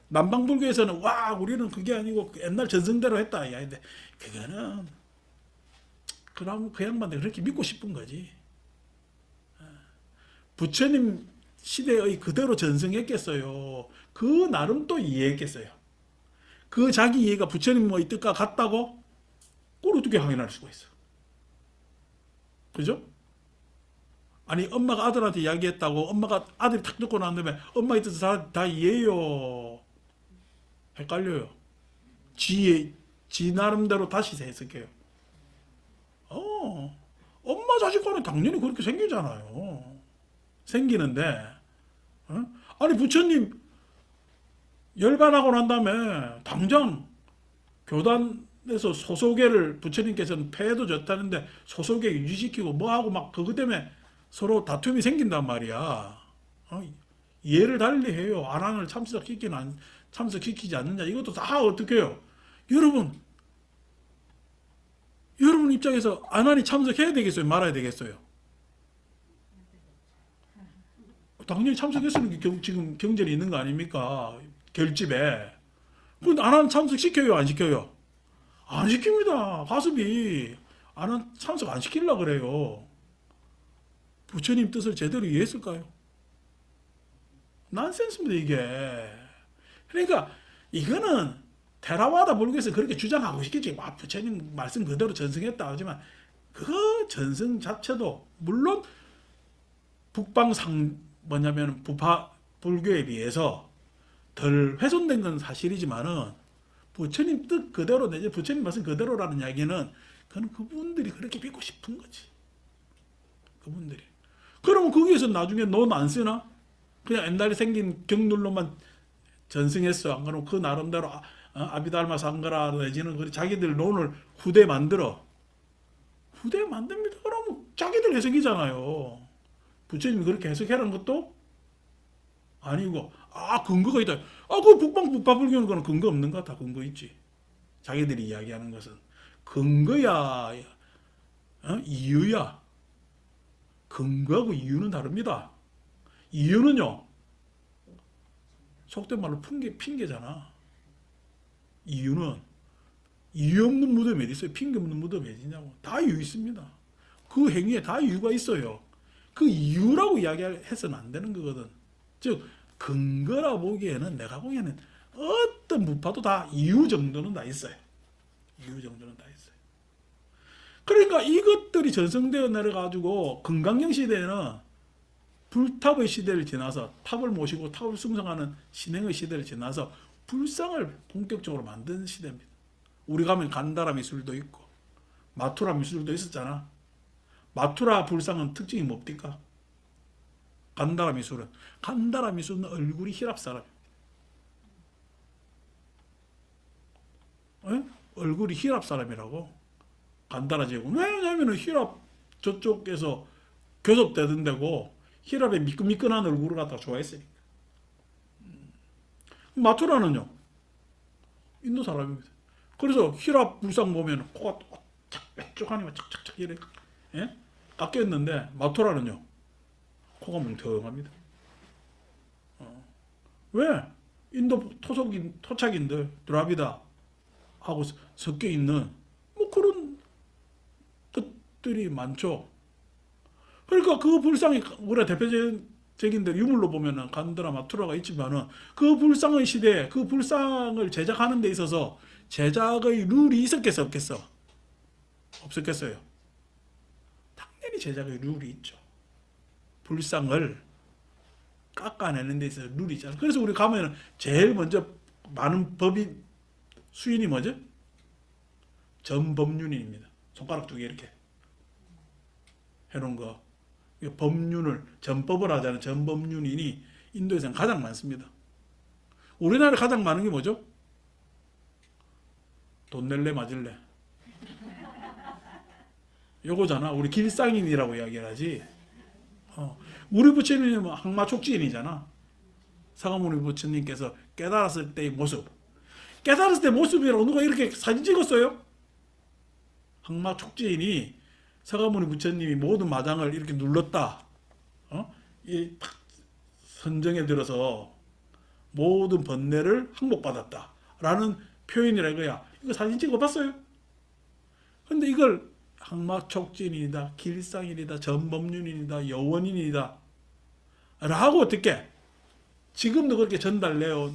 남방불교에서는 우리는 그게 아니고 옛날 전승대로 했다. 근데 그거는 그럼 그 양반들 그렇게 믿고 싶은 거지. 부처님 시대의 그대로 전승했겠어요. 그 나름 또 이해했겠어요. 그 자기 이해가 부처님 뭐 이 뜻과 같다고? 어떻게 확인할 수가 있어? 그죠? 아니 엄마가 아들한테 이야기했다고 엄마가 아들이 탁 듣고 난 다음에 엄마의 뜻을 다 이해해요. 헷갈려요. 지 나름대로 다시 해석해요. 엄마 자식 간에 당연히 그렇게 생기잖아요. 생기는데, 어? 아니 부처님 열반하고 난 다음에 당장 교단에서 소소계를 부처님께서는 폐해도 좋다는데 소소계 유지시키고 뭐하고 막 그것 때문에 서로 다툼이 생긴단 말이야. 이해를 달리 해요. 아란을 참석시키지 않느냐. 이것도 다 어떻게 해요? 여러분 입장에서 아란이 참석해야 되겠어요? 말아야 되겠어요? 당연히 참석했으면 지금 경전이 있는 거 아닙니까? 결집에. 근데 아란 참석시켜요? 안 시켜요? 안 시킵니다. 가습이 아란 참석 안 시키려고 그래요. 부처님 뜻을 제대로 이해했을까요? 난센스입니다, 이게. 그러니까 이거는 테라와다 불교에서 그렇게 주장하고 싶겠지. 부처님 말씀 그대로 전승했다 하지만 그 전승 자체도 물론 뭐냐면 부파 불교에 비해서 덜 훼손된 건 사실이지만은 부처님 뜻 그대로 내지 부처님 말씀 그대로라는 이야기는 그건 그분들이 그렇게 믿고 싶은 거지. 그분들이. 그러면 거기에서 나중에 넌 안 쓰나? 그냥 옛날에 생긴 경룰로만 전승했어. 안 그러면 그 나름대로 아비달마 상가라 내지는 자기들 논을 후대 만듭니다. 그러면 자기들 해석이잖아요. 부처님이 그렇게 해석해라는 것도 아니고, 근거가 있다. 그 북방북파불교는 그건 근거 없는 것 같아. 근거 있지. 자기들이 이야기하는 것은 근거야, 이유야. 근거하고 이유는 다릅니다. 이유는요, 속된 말로 핑계잖아. 이유는 이유 없는 무덤이 어디 있어요? 핑계 없는 무덤이 어디냐고. 다 이유 있습니다. 그 행위에 다 이유가 있어요. 그 이유라고 이야기해서는 안 되는 거거든. 즉 근거라 보기에는 내가 보기에는 어떤 무파도 다 이유 정도는 다 있어요. 이유 정도는 다 있어요. 그러니까 이것들이 전성되어 내려가지고 금강경 시대에는 불탑의 시대를 지나서 탑을 모시고 탑을 숭상하는 신행의 시대를 지나서 불상을 본격적으로 만든 시대입니다. 우리 가면 간다라 미술도 있고 마투라 미술도 있었잖아. 마투라 불상은 특징이 뭡니까? 간다라 미술은 얼굴이 히랍 사람입니다. 얼굴이 히랍 사람이라고. 간다라 제국. 왜냐하면 히랍 저쪽에서 교섭되던 데고 히랍의 미끈미끈한 얼굴을 갖다가 좋아했으니까. 마투라는요, 인도 사람입니다. 그래서 히랍 불상 보면 코가 뾰족하니까 착착착 이래 깎여 있는데 마투라는요, 코가 뭉텅합니다. 왜? 인도 토착인들 드라비다 하고 섞여 있는 뭐 그런 것들이 많죠. 그러니까 그 불상이 우리가 대표적인 데 유물로 보면은 간드라 마투라가 있지만은 그 불상의 시대에 그 불상을 제작하는 데 있어서 제작의 룰이 있었겠어 없겠어? 없었겠어요? 당연히 제작의 룰이 있죠. 불상을 깎아내는 데 있어서 룰이 있잖아. 그래서 우리 가면은 제일 먼저 많은 법이 수인이 뭐죠? 전법륜인입니다. 손가락 두 개 이렇게 해놓은 거. 법륜을 전법을 하자는 전법륜인이 인도에서는 가장 많습니다. 우리나라에 가장 많은 게 뭐죠? 돈 낼래 맞을래 요거잖아. 우리 길상인이라고 이야기를 하지. 우리 부처님은 항마촉지인이잖아. 사가모니 부처님께서 깨달았을 때의 모습. 깨달았을 때 모습이라고 누가 이렇게 사진 찍었어요? 항마촉지인이 사가모니 부처님이 모든 마장을 이렇게 눌렀다. 이 선정에 들어서 모든 번뇌를 항복받았다. 라는 표현이라 이거야. 이거 사진 찍어봤어요? 근데 이걸 항마촉진이다, 길상인이다, 전법륜인이다, 여원인이다 라고 어떻게 지금도 그렇게 전달되어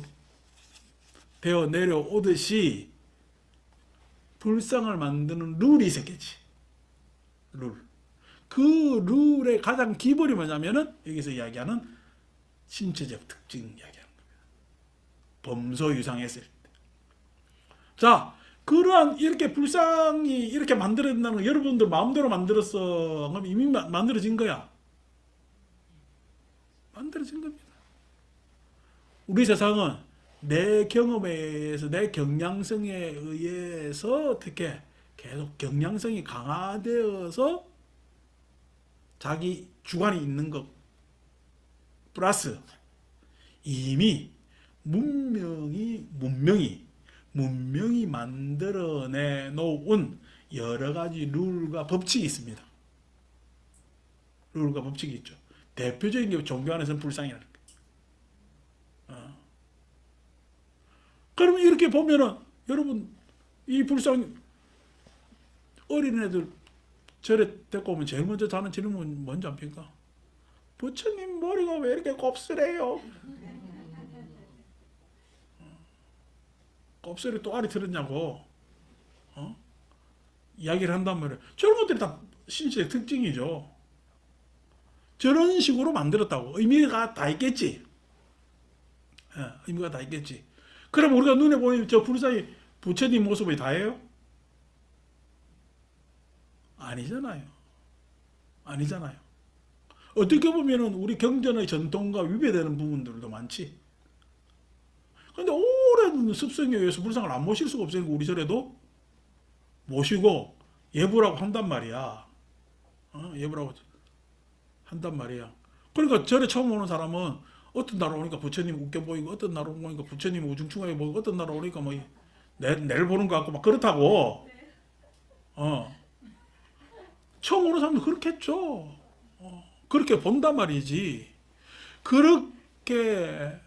내려오듯이 불상을 만드는 룰이 있었겠지. 룰. 그 룰의 가장 기본이 뭐냐면은 여기서 이야기하는 신체적 특징 이야기하는 겁니다. 범소 유상했을 때. 자, 그러한 이렇게 불상이 이렇게 만들어진다는 거 여러분들 마음대로 만들었어. 그럼 이미 만들어진 거야. 만들어진 겁니다. 우리 세상은 내 경험에 의해서 내 경량성에 의해서 어떻게 계속 경량성이 강화되어서 자기 주관이 있는 것 플러스 이미 문명이 만들어내 놓은 여러 가지 룰과 법칙이 있습니다. 룰과 법칙이 있죠. 대표적인 게 종교 안에서는 불상이라는 거예요. 그러면 이렇게 보면은 여러분 이 불상 어린애들 절에 데리고 오면 제일 먼저 하는 질문은 뭔지 압니까? 부처님 머리가 왜 이렇게 곱슬해요? 곱슬이 또 알이 들었냐고 이야기를 한단 말이에요. 저런 것들이 다 신체의 특징이죠. 저런 식으로 만들었다고 의미가 다 있겠지. 의미가 다 있겠지. 그럼 우리가 눈에 보이는 저 불상이 부처님 모습이 다예요? 아니잖아요. 아니잖아요. 어떻게 보면은 우리 경전의 전통과 위배되는 부분들도 많지. 근데 오랜 습성에 의해서 불상을 안 모실 수가 없으니까 우리 절에도 모시고 예불하고 한단 말이야. 예불하고 한단 말이야. 그러니까 절에 처음 오는 사람은 어떤 날 오니까 부처님 웃겨 보이고 어떤 날 오니까 부처님 우중충하게 보이고 어떤 날 오니까 뭐 내를 보는 것 같고 막 그렇다고. 처음 오는 사람도 그렇겠죠. 그렇게 본단 말이지. 그렇게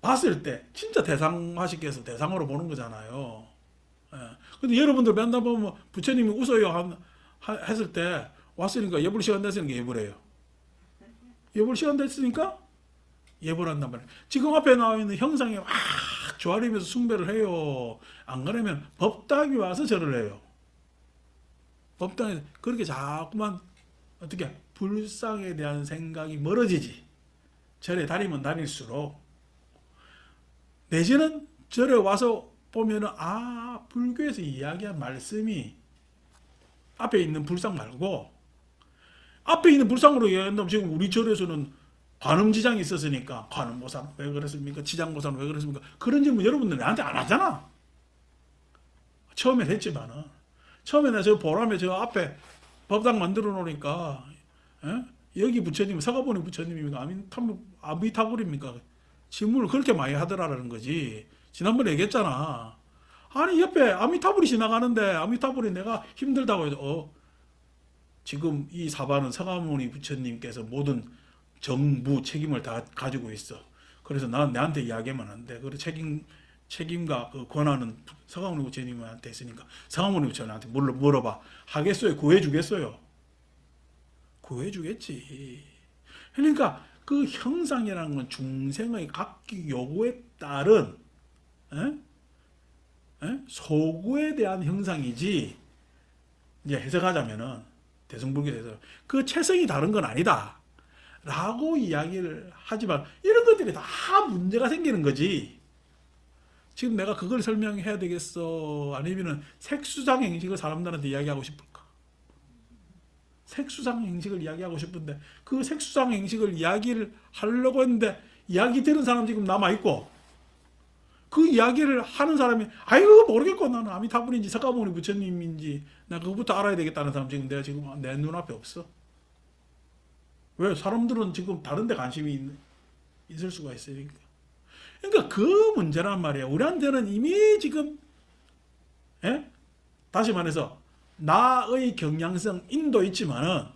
봤을 때 진짜 대상화시켜서 대상으로 보는 거잖아요. 근데 여러분들 맨날 보면 부처님이 웃어요 했을 때 왔으니까 예불 시간 됐으니까 예불해요. 예불 시간 됐으니까 예불 한단 말이에요. 지금 앞에 나와 있는 형상이 막 조아리면서 숭배를 해요. 안 그러면 법당이 와서 절을 해요. 법당에 그렇게 자꾸만 어떻게 불상에 대한 생각이 멀어지지. 절에 다니면 다닐수록 내지는 절에 와서 보면은 불교에서 이야기한 말씀이 앞에 있는 불상 말고 앞에 있는 불상으로 이야기한다면 지금 우리 절에서는 관음지장이 있었으니까 관음보살 왜 그랬습니까? 지장보살은 왜 그랬습니까? 그런 질문 여러분들 나한테 안 하잖아. 처음엔 했지만은 처음에 나 저 보람에 저 앞에 법당 만들어 놓으니까 여기 부처님 서가모니 부처님입니까? 아미타불입니까? 질문을 그렇게 많이 하더라라는 거지. 지난번에 얘기했잖아. 아니 옆에 아미타불이 지나가는데 아미타불이 내가 힘들다고 해서 지금 이 사바는 서가모니 부처님께서 모든 정부 책임을 다 가지고 있어. 그래서 난 내한테 이야기하면 안 돼. 그리고 책임과 그 권한은 서가모니 부처님한테 있으니까 서가모니 부처님한테 물어봐. 하겠어요? 구해주겠어요? 구해주겠지. 그러니까 그 형상이라는 건 중생의 각기 요구에 따른 소구에 대한 형상이지. 이제 해석하자면은 대승불교에서 그 체성이 다른 건 아니다 라고 이야기를 하지만 이런 것들이 다 문제가 생기는 거지. 지금 내가 그걸 설명해야 되겠어? 아니면은 색수상 행식을 사람들한테 이야기하고 싶을까? 색수상 행식을 이야기하고 싶은데 그 색수상 행식을 이야기를 하려고 했는데 이야기 들은 사람 지금 남아있고 그 이야기를 하는 사람이 아이고 모르겠고 나는 아미타불인지 석가모니 부처님인지 나 그거부터 알아야 되겠다는 사람 지금 내가 지금 내 눈앞에 없어. 왜? 사람들은 지금 다른 데 관심이 있을 수가 있으니까. 그러니까 그 문제란 말이야. 우리한테는 이미 지금 다시 말해서 나의 경량성 인도 있지만은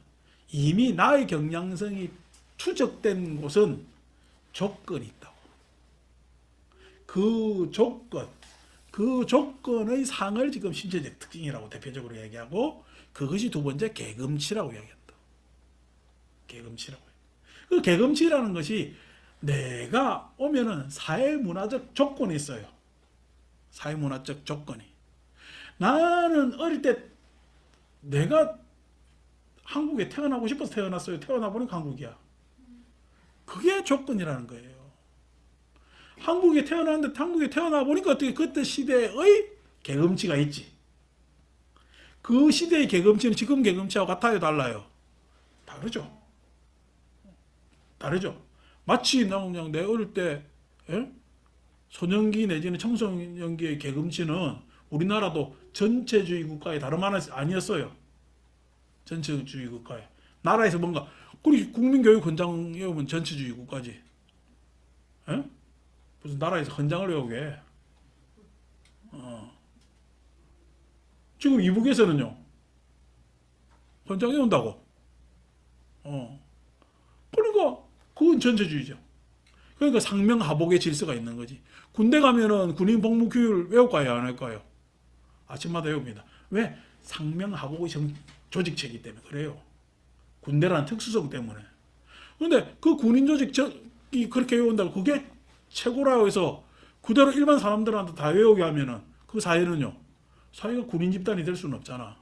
이미 나의 경량성이 추적된 곳은 조건이 있다고. 그 조건의 상을 지금 신체적 특징이라고 대표적으로 얘기하고 그것이 두 번째 계금치라고 이야기한다. 계금치라고. 그 계금치라는 것이 내가 오면은 사회문화적 조건이 있어요. 사회문화적 조건이. 나는 어릴 때 내가 한국에 태어나고 싶어서 태어났어요. 태어나 보니까 한국이야. 그게 조건이라는 거예요. 한국에 태어났는데 한국에 태어나 보니까 어떻게 그때 시대의 경험치가 있지. 그 시대의 경험치는 지금 경험치하고 같아요, 달라요? 다르죠. 다르죠. 마치 나 그냥 내 어릴 때 예? 소년기 내지는 청소년기의 경험치는 우리나라도 전체주의 국가의 다름 하나 아니었어요. 전체주의 국가에. 나라에서 뭔가 우리 국민교육 헌장 외우면 전체주의 국가지. 예? 무슨 나라에서 헌장을 외우게. 어. 지금 이북에서는요. 헌장 외운다고. 어. 그러니까 그건 전체주의죠. 그러니까 상명하복의 질서가 있는 거지. 군대 가면은 군인 복무교육을 외울까요? 안 할까요? 아침마다 외웁니다. 왜? 상명하복의 조직체이기 때문에 그래요. 군대라는 특수성 때문에. 근데 그 군인 조직이 그렇게 외운다고 그게 최고라고 해서 그대로 일반 사람들한테 다 외우게 하면은 그 사회는요. 사회가 군인 집단이 될 수는 없잖아.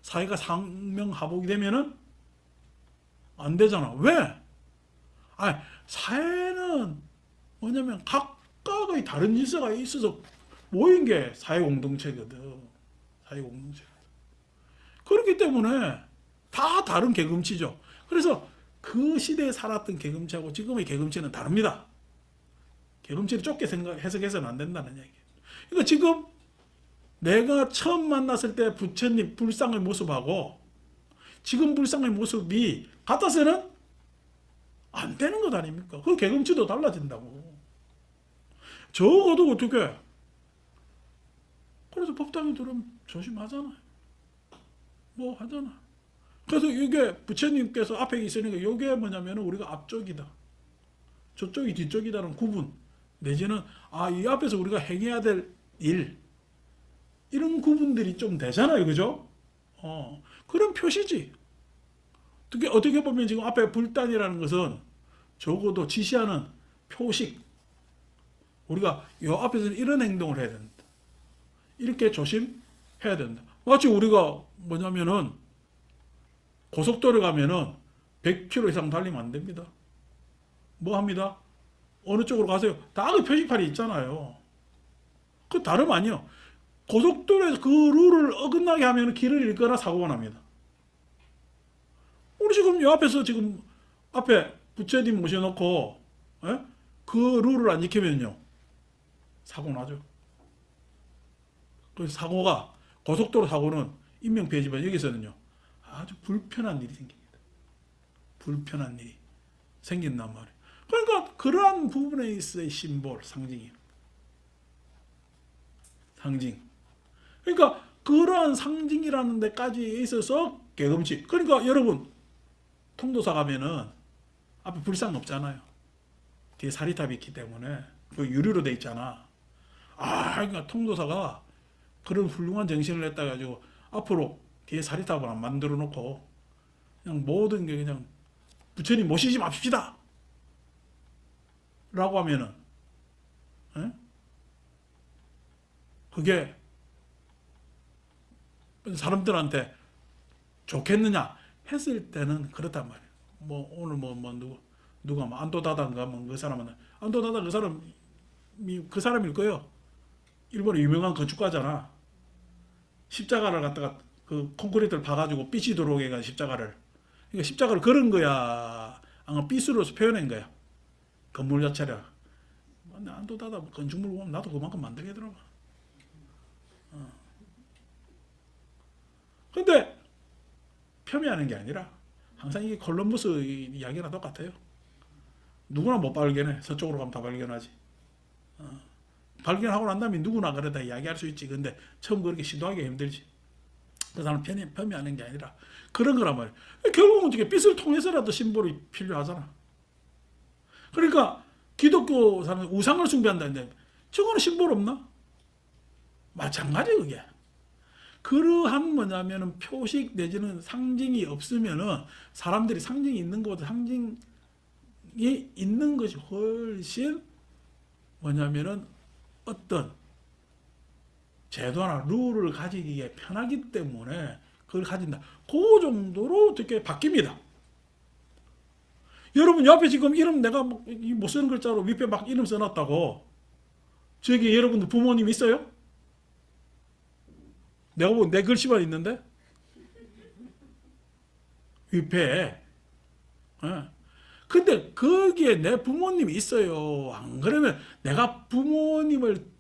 사회가 상명하복이 되면은 안 되잖아. 왜? 아, 사회는 뭐냐면 각각의 다른 질서가 있어서 모인 게 사회 공동체거든. 사회 공동체. 그렇기 때문에 다 다른 계급치죠. 그래서 그 시대에 살았던 계급치하고 지금의 계급치는 다릅니다. 계급치를 좁게 해석해서는 안 된다는 얘기예요. 그러니까 지금 내가 처음 만났을 때 부처님 불상의 모습하고 지금 불상의 모습이 같아서는 안 되는 것 아닙니까? 그 계급치도 달라진다고. 적어도 어떻게? 그래서 법당에 들으면 조심하잖아요. 뭐 하잖아. 그래서 이게 부처님께서 앞에 있으니까 이게 뭐냐면 우리가 앞쪽이다. 저쪽이 뒤쪽이다는 구분. 내지는 이 앞에서 우리가 행해야 될 일. 이런 구분들이 좀 되잖아요. 그죠? 그런 표시지. 어떻게 보면 지금 앞에 불단이라는 것은 적어도 지시하는 표식. 우리가 이 앞에서는 이런 행동을 해야 된다. 이렇게 조심해야 된다. 마치 우리가 뭐냐면은 고속도로 가면은 100km 이상 달리면 안 됩니다. 뭐 합니다? 어느 쪽으로 가세요? 다 그 표식판이 있잖아요. 그 다름 아니요. 고속도로에서 그 룰을 어긋나게 하면 길을 잃거나 사고가 납니다. 우리 지금 이 앞에서 지금 앞에 부처님 모셔놓고 그 룰을 안 지키면요 사고 나죠. 그래서 사고가 고속도로 사고는 인명피해지만 여기서는요 아주 불편한 일이 생깁니다. 불편한 일이 생긴단 말이에요. 그러니까 그러한 부분에 있어의 심볼 상징이에요. 상징. 그러니까 그러한 상징이라는 데까지 있어서 계급치. 그러니까 여러분 통도사 가면은 앞에 불상 없잖아요. 뒤에 사리탑이 있기 때문에 그 유리로 돼 있잖아. 그러니까 통도사가 그런 훌륭한 정신을 냈다 가지고 앞으로 뒤에 사리탑을 안 만들어 놓고 그냥 모든 게 그냥 부처님 모시지 맙시다. 라고 하면은 그게 사람들한테 좋겠느냐 했을 때는 그렇단 말이에요. 뭐 오늘 누가 뭐 안도다단가 뭐 그 사람은 안도다다 그 사람일 거예요. 일본의 유명한 건축가잖아. 십자가를 갖다가 그 콘크리트를 파가지고 빛이 들어오게 해가 십자가를. 그러니까 십자가를 걸은 거야. 아마 빛으로서 표현한 거야. 건물 자체를. 안도다다 건축물 보면 나도 그만큼 만들게 들어가. 근데 폄훼하는 게 아니라 항상 이게 콜럼버스 이야기랑 똑같아요. 누구나 못 발견해. 서쪽으로 가면 다 발견하지. 발견하고 난 다음에 누구나 그러다 이야기할 수 있지. 근데 처음 그렇게 시도하기 힘들지. 그 사람 폄훼하는 게 아니라 그런 거란 말이야. 결국은 어떻게 빛을 통해서라도 심볼이 필요하잖아. 그러니까 기독교 사람은 우상을 숭배한다는데 저거는 심볼 없나? 마찬가지 그게. 그러한 뭐냐면은 표식 내지는 상징이 없으면은 사람들이 상징이 있는 것보다 상징이 있는 것이 훨씬 뭐냐면은 어떤 제도나 룰을 가지기에 편하기 때문에 그걸 가진다. 그 정도로 어떻게 바뀝니다. 여러분 옆에 지금 이름 내가 못 쓰는 글자로 밑에 막 이름 써놨다고. 저기 여러분들 부모님 있어요? 내가 보면 내 글씨만 있는데 위패에. 예. 근데 거기에 내 부모님이 있어요. 안 그러면 내가 부모님을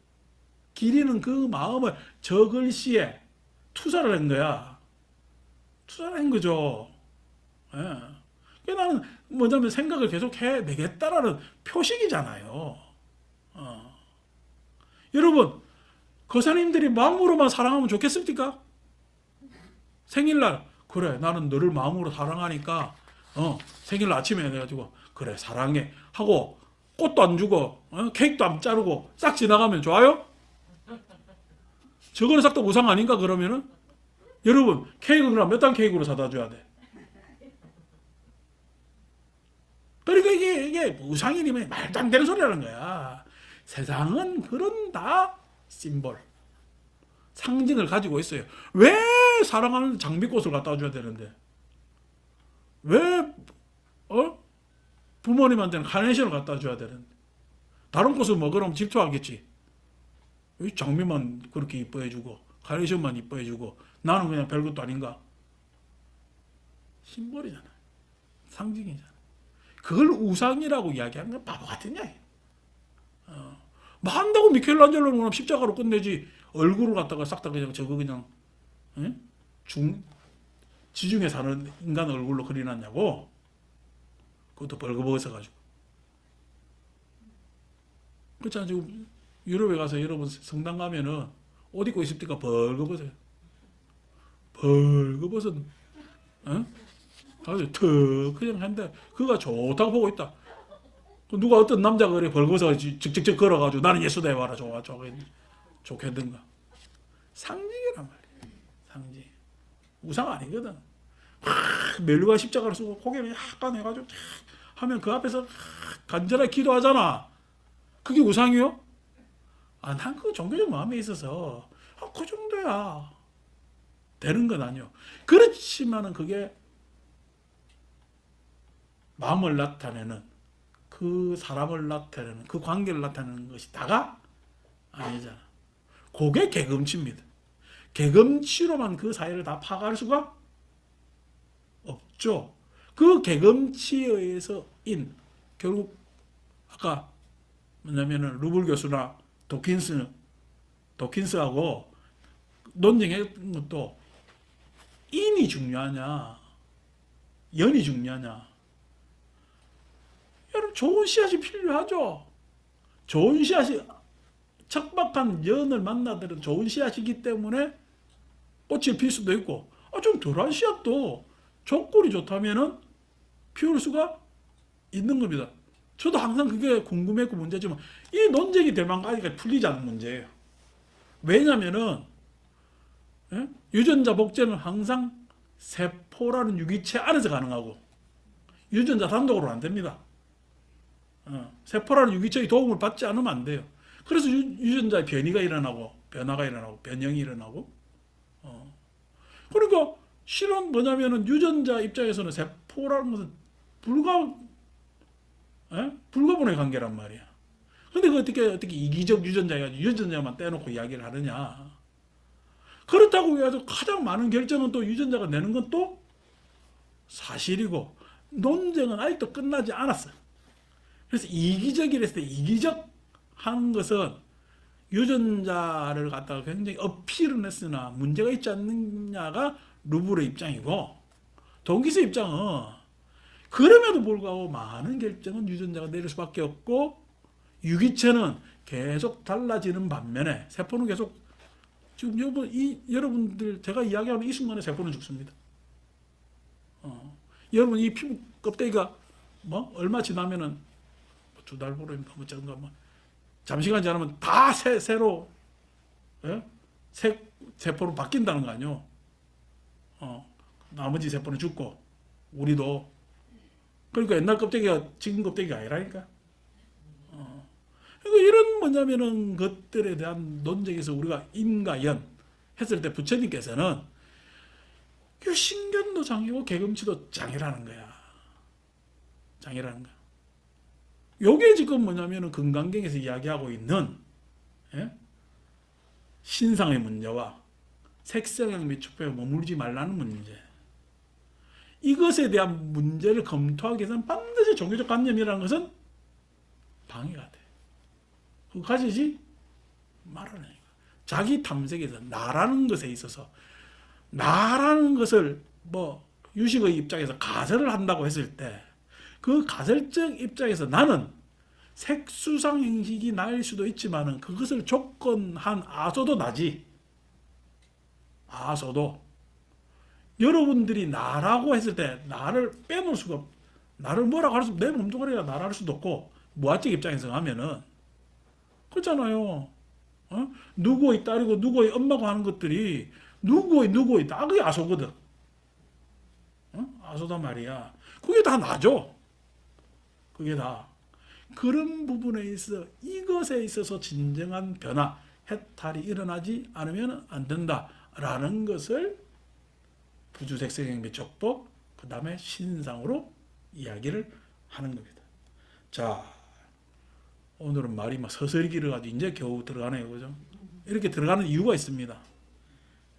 기리는 그 마음을 저 글씨에 투사를 한 거야. 투사를 한 거죠. 예. 그러니까 나는 뭐냐면 생각을 계속 해내겠다라는 표식이잖아요. 어. 여러분, 거사님들이 마음으로만 사랑하면 좋겠습니까? 생일날, 그래, 나는 너를 마음으로 사랑하니까, 생일날 아침에 해가지고, 그래, 사랑해. 하고, 꽃도 안 주고, 케이크도 안 자르고, 싹 지나가면 좋아요? 저거는 싹 다 우상 아닌가, 그러면은? 여러분, 케이크는 몇 단 케이크로 사다 줘야 돼? 그러니까 이게 우상이면 말도 안 되는 소리라는 거야. 세상은 그런 다 심볼, 상징을 가지고 있어요. 왜 사랑하는 장미꽃을 갖다 줘야 되는데? 왜 부모님한테는 카네이션을 갖다 줘야 되는데? 다른 꽃은 뭐 그럼 질투하겠지. 왜 장미만 그렇게 이뻐해주고 카네이션만 이뻐해주고 나는 그냥 별것도 아닌가? 심볼이잖아. 상징이잖아. 그걸 우상이라고 이야기하는 건 바보 같은 이야기야. 뭐 한다고 미켈란젤로는 그럼 십자가로 끝내지 얼굴을 갖다가 싹 다 그냥 저거 그냥 지중해 사는 인간 얼굴로 그려놨냐고. 그것도 벌거벗어가지고. 그렇잖아. 지금 유럽에 가서 여러분 성당 가면은 옷 입고 있을 때가 벌거벗어요. 벌거벗은 아주 턱 그냥 한데 그가 좋다고 보고 있다. 누가 어떤 남자가 그래 벌거벗어 직접 걸어가지고 나는 예수다 해봐라 좋겠는가. 상징이란 말이야. 상징. 우상 아니거든. 멜루가 십자가를 쓰고 고개를 약간 해가지고 하면 그 앞에서 간절하게 기도하잖아. 그게 우상이요? 난 그 종교적 마음에 있어서 그 정도야 되는 건 아니요. 그렇지만은 그게 마음을 나타내는, 그 사람을 나타내는, 그 관계를 나타내는 것이 다가 아니잖아. 그게 개금치입니다. 개금치로만 그 사회를 다 파악할 수가 없죠. 그 개금치에 의해서인 결국 아까 뭐냐면은 루블 교수나 도킨스하고 논쟁했던 것도 인이 중요하냐, 연이 중요하냐. 여러분 좋은 씨앗이 필요하죠. 좋은 씨앗이 척박한 연을 만나들은 좋은 씨앗이기 때문에 꽃이 필 수도 있고, 좀 덜한 씨앗도 조건이 좋다면은 피울 수가 있는 겁니다. 저도 항상 그게 궁금했고 문제지만 이 논쟁이 될 만까지가 풀리지 않는 문제예요. 왜냐면은 유전자 복제는 항상 세포라는 유기체 안에서 가능하고 유전자 단독으로는 안 됩니다. 세포라는 유기체의 도움을 받지 않으면 안 돼요. 그래서 유전자의 변이가 일어나고 변화가 일어나고 변형이 일어나고 그러니까 실은 뭐냐면은 유전자 입장에서는 세포라는 것은 불가분의 관계란 말이야. 근데 그 어떻게 이기적 유전자가 유전자만 떼놓고 이야기를 하느냐. 그렇다고 해서 가장 많은 결정은 또 유전자가 내는 건 또 사실이고 논쟁은 아직도 끝나지 않았어요. 그래서 이기적이랬을 때 이기적 하는 것은 유전자를 갖다가 굉장히 어필은 했으나 문제가 있지 않느냐가 루블의 입장이고 동기스의 입장은 그럼에도 불구하고 많은 결정은 유전자가 내릴 수밖에 없고 유기체는 계속 달라지는 반면에 세포는 계속 지금 여러분들 제가 이야기하는 이 순간에 세포는 죽습니다. 여러분 이 피부 껍데기가 얼마 지나면은 두 달 보름인가 잠시간 지나면 다 새로 세포로 바뀐다는 거 아니요? 나머지 세포는 죽고 우리도 그러니까 옛날 껍데기가 지금 껍데기가 아니라니까. 그러니까 이런 뭐냐면은 것들에 대한 논쟁에서 우리가 인과 연 했을 때 부처님께서는 그 신견도 장이고 개금치도 장이라는 거야. 장이라는 거야. 요게 지금 뭐냐면은 금강경에서 이야기하고 있는, 예? 신상의 문제와 색성향 및 축법에 머물지 말라는 문제. 이것에 대한 문제를 검토하기 위해서는 반드시 종교적 관념이라는 것은 방해가 돼. 그거 가지지 말아라. 자기 탐색에서 나라는 것에 있어서 나라는 것을 뭐 유식의 입장에서 가설을 한다고 했을 때 그 가설적 입장에서 나는 색수상 형식이 나일 수도 있지만은 그것을 조건한 아소도 나지. 아소도 여러분들이 나라고 했을 때 나를 빼놓을 수가 없. 나를 뭐라고 할 수, 내 몸뚱아리가 나라 할 수도 없고 무아적 입장에서 하면은 그렇잖아요. 어? 누구의 딸이고 누구의 엄마고 하는 것들이 누구의 다 그게 아소거든. 어? 아소단 말이야. 그게 다 나죠. 그게 다. 그런 부분에 있어 이것에 있어서 진정한 변화, 해탈이 일어나지 않으면 안 된다라는 것을 부주색성형 및 족법, 그 다음에 신상으로 이야기를 하는 겁니다. 자, 오늘은 말이 막 서서히 길어가지고 이제 겨우 들어가네요. 그죠? 이렇게 들어가는 이유가 있습니다.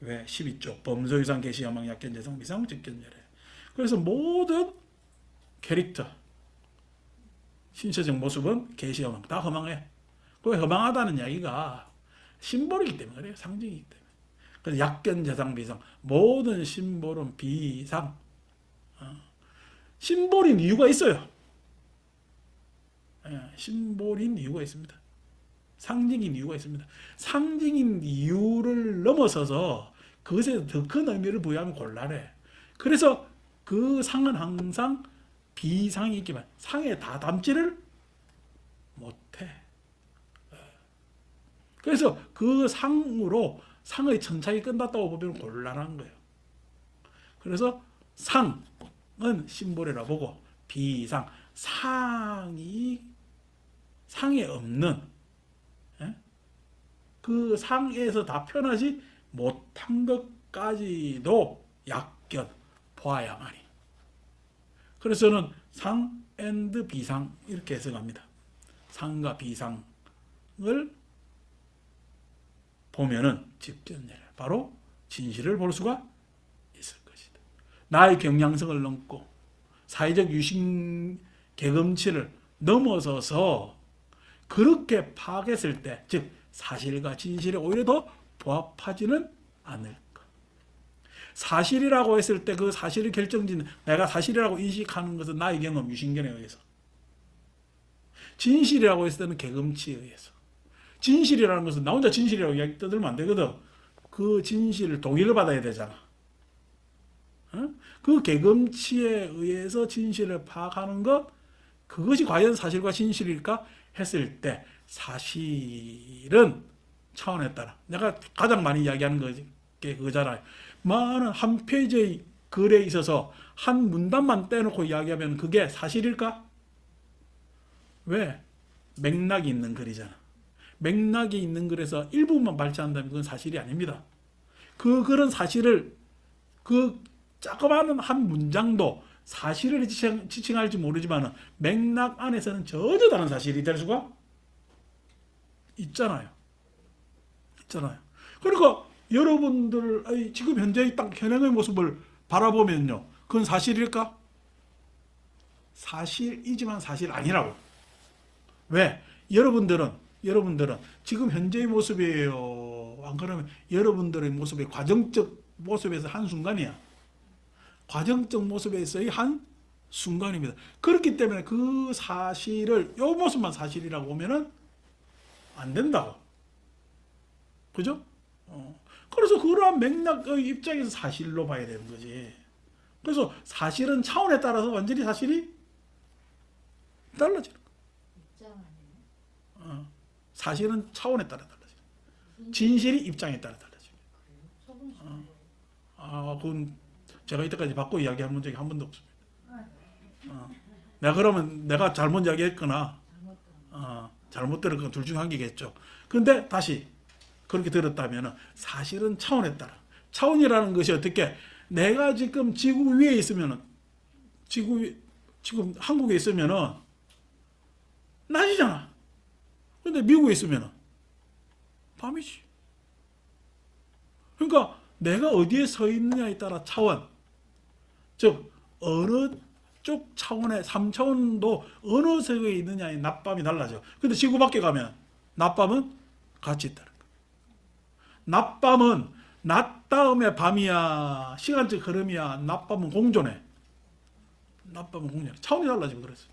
왜? 12조 범소유상 계시야망 약견재성 미상 직견열애. 그래서 모든 캐릭터 신체적 모습은 계시야망 다 허망해. 그 허망하다는 이야기가 심볼이기 때문에 그래요. 상징이기 때문에. 그래서 약견재상 비상 모든 심볼은 비상. 심볼인 이유가 있어요. 심볼인 이유가 있습니다. 상징인 이유가 있습니다. 상징인 이유를 넘어서서 그것에 더 큰 의미를 부여하면 곤란해. 그래서 그 상은 항상 비상이 있기만 상에 다 담지를 못해. 그래서 그 상으로 상의 천착이 끝났다고 보면 곤란한 거예요. 그래서 상은 심볼이라 보고 비상, 상에 없는, 그 상에서 다 표현하지 못한 것까지도 약견 보아야만이. 그래서 저는 상 앤드 비상 이렇게 해석합니다. 상과 비상을 보면은 직견열 바로 진실을 볼 수가 있을 것이다. 나의 경량성을 넘고 사회적 유식 개금치를 넘어서서 그렇게 파악했을 때, 즉 사실과 진실에 오히려 더 부합하지는 않을까. 사실이라고 했을 때 그 사실을 결정짓는, 내가 사실이라고 인식하는 것은 나의 경험, 유신견에 의해서. 진실이라고 했을 때는 개금치에 의해서. 진실이라는 것은 나 혼자 진실이라고 이야기 떠들면 안 되거든. 그 진실을 동의를 받아야 되잖아. 그 개금치에 의해서 진실을 파악하는 것, 그것이 과연 사실과 진실일까 했을 때 사실은 차원에 따라, 내가 가장 많이 이야기하는 게 그거잖아요. 많은 한 페이지의 글에 있어서 한 문단만 떼놓고 이야기하면 그게 사실일까? 왜? 맥락이 있는 글이잖아. 맥락이 있는 글에서 일부분만 발췌한다면 그건 사실이 아닙니다. 그 글은 사실을, 그 조그마한 한 문장도 사실을 지칭할지 모르지만 맥락 안에서는 전혀 다른 사실이 될 수가 있잖아요. 그러니까 여러분들의 지금 현재의 딱 현행의 모습을 바라보면요, 그건 사실일까? 사실이지만 사실 아니라고. 왜? 여러분들은 지금 현재의 모습이에요. 안 그러면 여러분들의 모습의 과정적 모습에서 한 순간이야. 과정적 모습에서의 한 순간입니다. 그렇기 때문에 그 사실을, 이 모습만 사실이라고 보면은 안 된다고. 그죠? 그래서 그러한 맥락의 입장에서 사실로 봐야 되는 거지. 그래서 사실은 차원에 따라서 완전히 사실이 달라지는 거야. 사실은 차원에 따라 달라지는, 진실이 입장에 따라 달라지는. 그건 제가 이때까지 받고 이야기한 적이 한 번도 없습니다. 내가 그러면 내가 잘못 이야기했거나 잘못 들었건 둘 중 한 개겠죠. 근데 다시 그렇게 들었다면 사실은 차원에 따라 차원이라는 것이 어떻게 내가 지금 지구 위에 있으면은 지금 한국에 있으면은 낮이잖아. 근데 미국에 있으면은 밤이지. 그러니까 내가 어디에 서 있느냐에 따라 차원, 즉 어느 쪽 차원의 3차원도 어느 세계에 있느냐의 낮밤이 달라져. 근데 지구 밖에 가면 낮밤은 같이 있다는 거야. 낮밤은 낮 다음에 밤이야. 시간적 흐름이야. 낮밤은 공존해. 낮밤은 공존해. 차원이 달라지고 그랬어.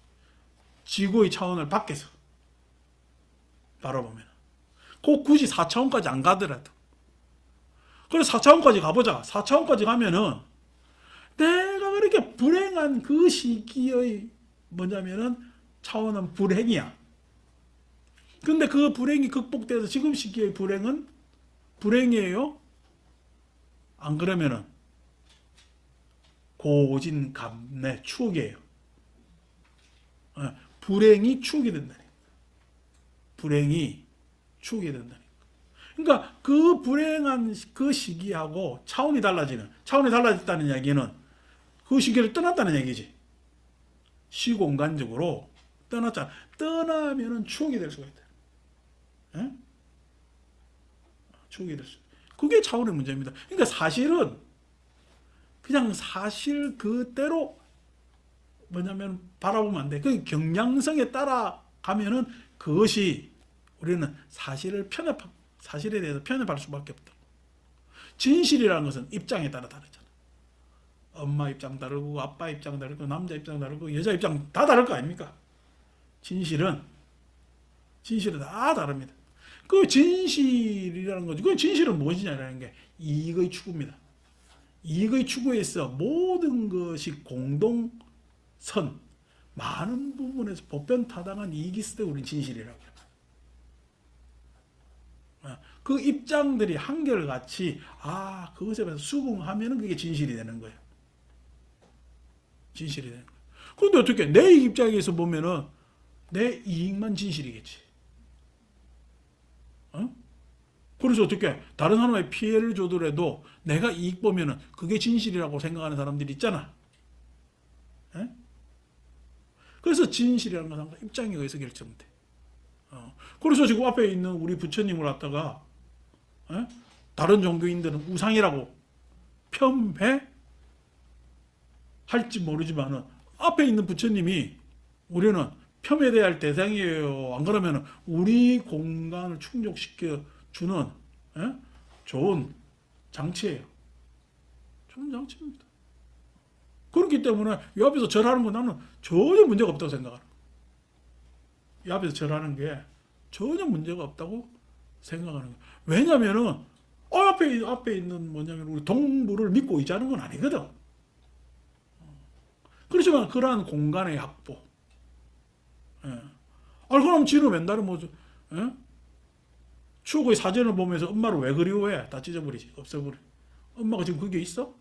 지구의 차원을 밖에서 바라보면. 꼭 굳이 4차원까지 안 가더라도. 그래서 4차원까지 가보자. 4차원까지 가면은 내가 그렇게 불행한 그 시기의 뭐냐면은 차원은 불행이야. 근데 그 불행이 극복돼서 지금 시기의 불행은 불행이에요? 안 그러면은 고진감래 추억이에요. 불행이 추억이 된다니. 불행이 추억이 된다니. 그러니까 그 불행한 그 시기하고 차원이 달라졌다는 이야기는 그 시기를 떠났다는 얘기지. 시공간적으로 떠났잖아. 떠나면은 추억이 될 수가 있다. 에? 추억이 될 수. 그게 차원의 문제입니다. 그러니까 사실은 그냥 사실 그대로 뭐냐면 바라보면 안 돼. 그 경향성에 따라가면은 그것이 우리는 사실에 대해서 편협할 수밖에 없다. 진실이라는 것은 입장에 따라 다르잖아. 엄마 입장 다르고 아빠 입장 다르고 남자 입장 다르고 여자 입장 다 다를 거 아닙니까? 진실은 다 다릅니다. 그 진실이라는 거죠. 그 진실은 무엇이냐라는 게 이익의 추구입니다. 이익의 추구에 있어 모든 것이 공동선, 많은 부분에서 보편타당한 이익이 있을 때 우리는 진실이라고 해요. 그 입장들이 한결같이 그것에 대해서 수긍하면 그게 진실이 되는 거예요. 진실이 되는 거예요. 그런데 어떻게 내 입장에서 보면은 내 이익만 진실이겠지. 그래서 어떻게 다른 사람에 피해를 주더라도 내가 이익 보면은 그게 진실이라고 생각하는 사람들이 있잖아. 그래서 진실이라는 건 항상 입장에 의해서 결정돼. 그래서 지금 앞에 있는 우리 부처님을 갖다가 다른 종교인들은 우상이라고 폄훼 할지 모르지만은 앞에 있는 부처님이 우리는 폄훼돼야 할 대상이에요. 안 그러면 우리 공간을 충족시켜 주는 좋은 장치예요. 좋은 장치입니다. 그렇기 때문에 이 앞에서 절하는 거 나는 전혀 문제가 없다고 생각하는 거예요. 이 앞에서 절하는 게 전혀 문제가 없다고 생각하는 거예요. 왜냐면은 앞에 있는 뭐냐면 우리 동물을 믿고 의지하는 건 아니거든. 그렇지만 그러한 공간의 확보. 그럼 지는 맨날에 추억의 사진을 보면서 엄마를 왜 그리워해? 다 찢어버리지. 없애버려. 엄마가 지금 그게 있어?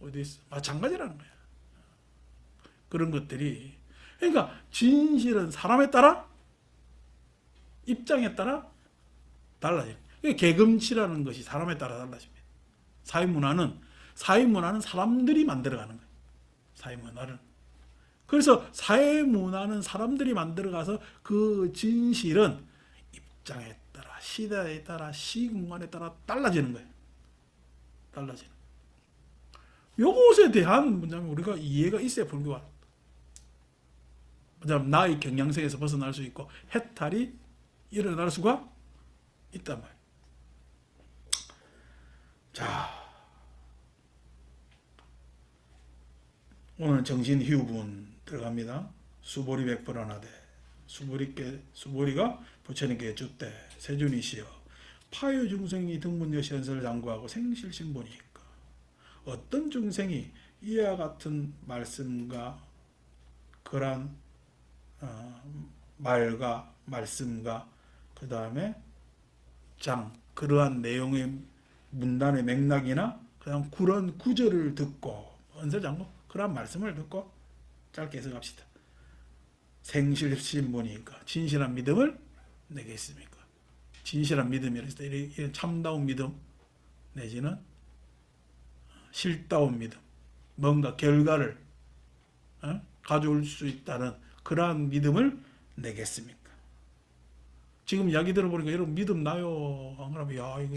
어디 있어? 마찬가지라는 거야. 그런 것들이. 그러니까 진실은 사람에 따라 입장에 따라 달라져요. 계금치라는 것이 사람에 따라 달라집니다. 사회문화는 사람들이 만들어가는 거예요. 사회문화는. 그래서 사회문화는 사람들이 만들어가서 그 진실은 입장에 따라, 시대에 따라, 시공간에 따라 달라지는 거예요. 달라지는. 요것에 대한 뭐냐면 우리가 이해가 있어야 불교가 뭐냐면 나의 경향성에서 벗어날 수 있고 해탈이 일어날 수가 있단 말이에요. 자, 오늘 정신희우분 들어갑니다. 수보리 백불안하되 수보리가 부처님께 줍되 세준이시여 파유 중생이 등문여시 연설을 장구하고 생실신분이니까 어떤 중생이 이와 같은 말씀과 그러한 말과 말씀과 그 다음에 그러한 내용의 문단의 맥락이나 그다음 그런 구절을 듣고 언설장구 그러한 말씀을 듣고 짧게 해석합시다. 생실신분이니까 진실한 믿음을 내겠습니까? 진실한 믿음이라 해서 이런 참다운 믿음 내지는 실다운 믿음, 뭔가 결과를 가져올 수 있다는 그러한 믿음을 내겠습니까? 지금 이야기 들어보니까 여러분 믿음 나요? 안 그러면 야 이거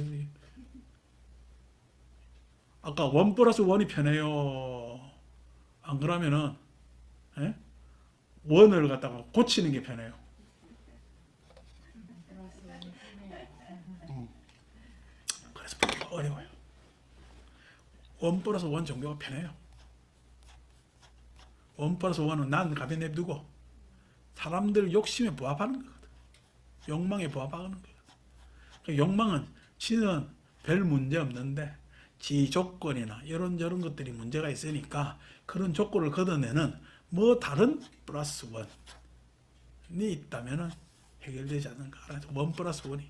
아까 1+1이 편해요. 안 그러면은 원을 갖다가 고치는 게 편해요. 그래서 어려워요. 1+1 정도가 편해요. 1+1은 난 가벼 냅두고 사람들 욕심에 부합하는 거거든. 욕망에 부합하는 거거든. 그러니까 욕망은 지는 별 문제 없는데 지 조건이나 이런저런 것들이 문제가 있으니까 그런 조건을 걷어내는 뭐 다른 +1이 있다면 해결되지 않는가. 1+1이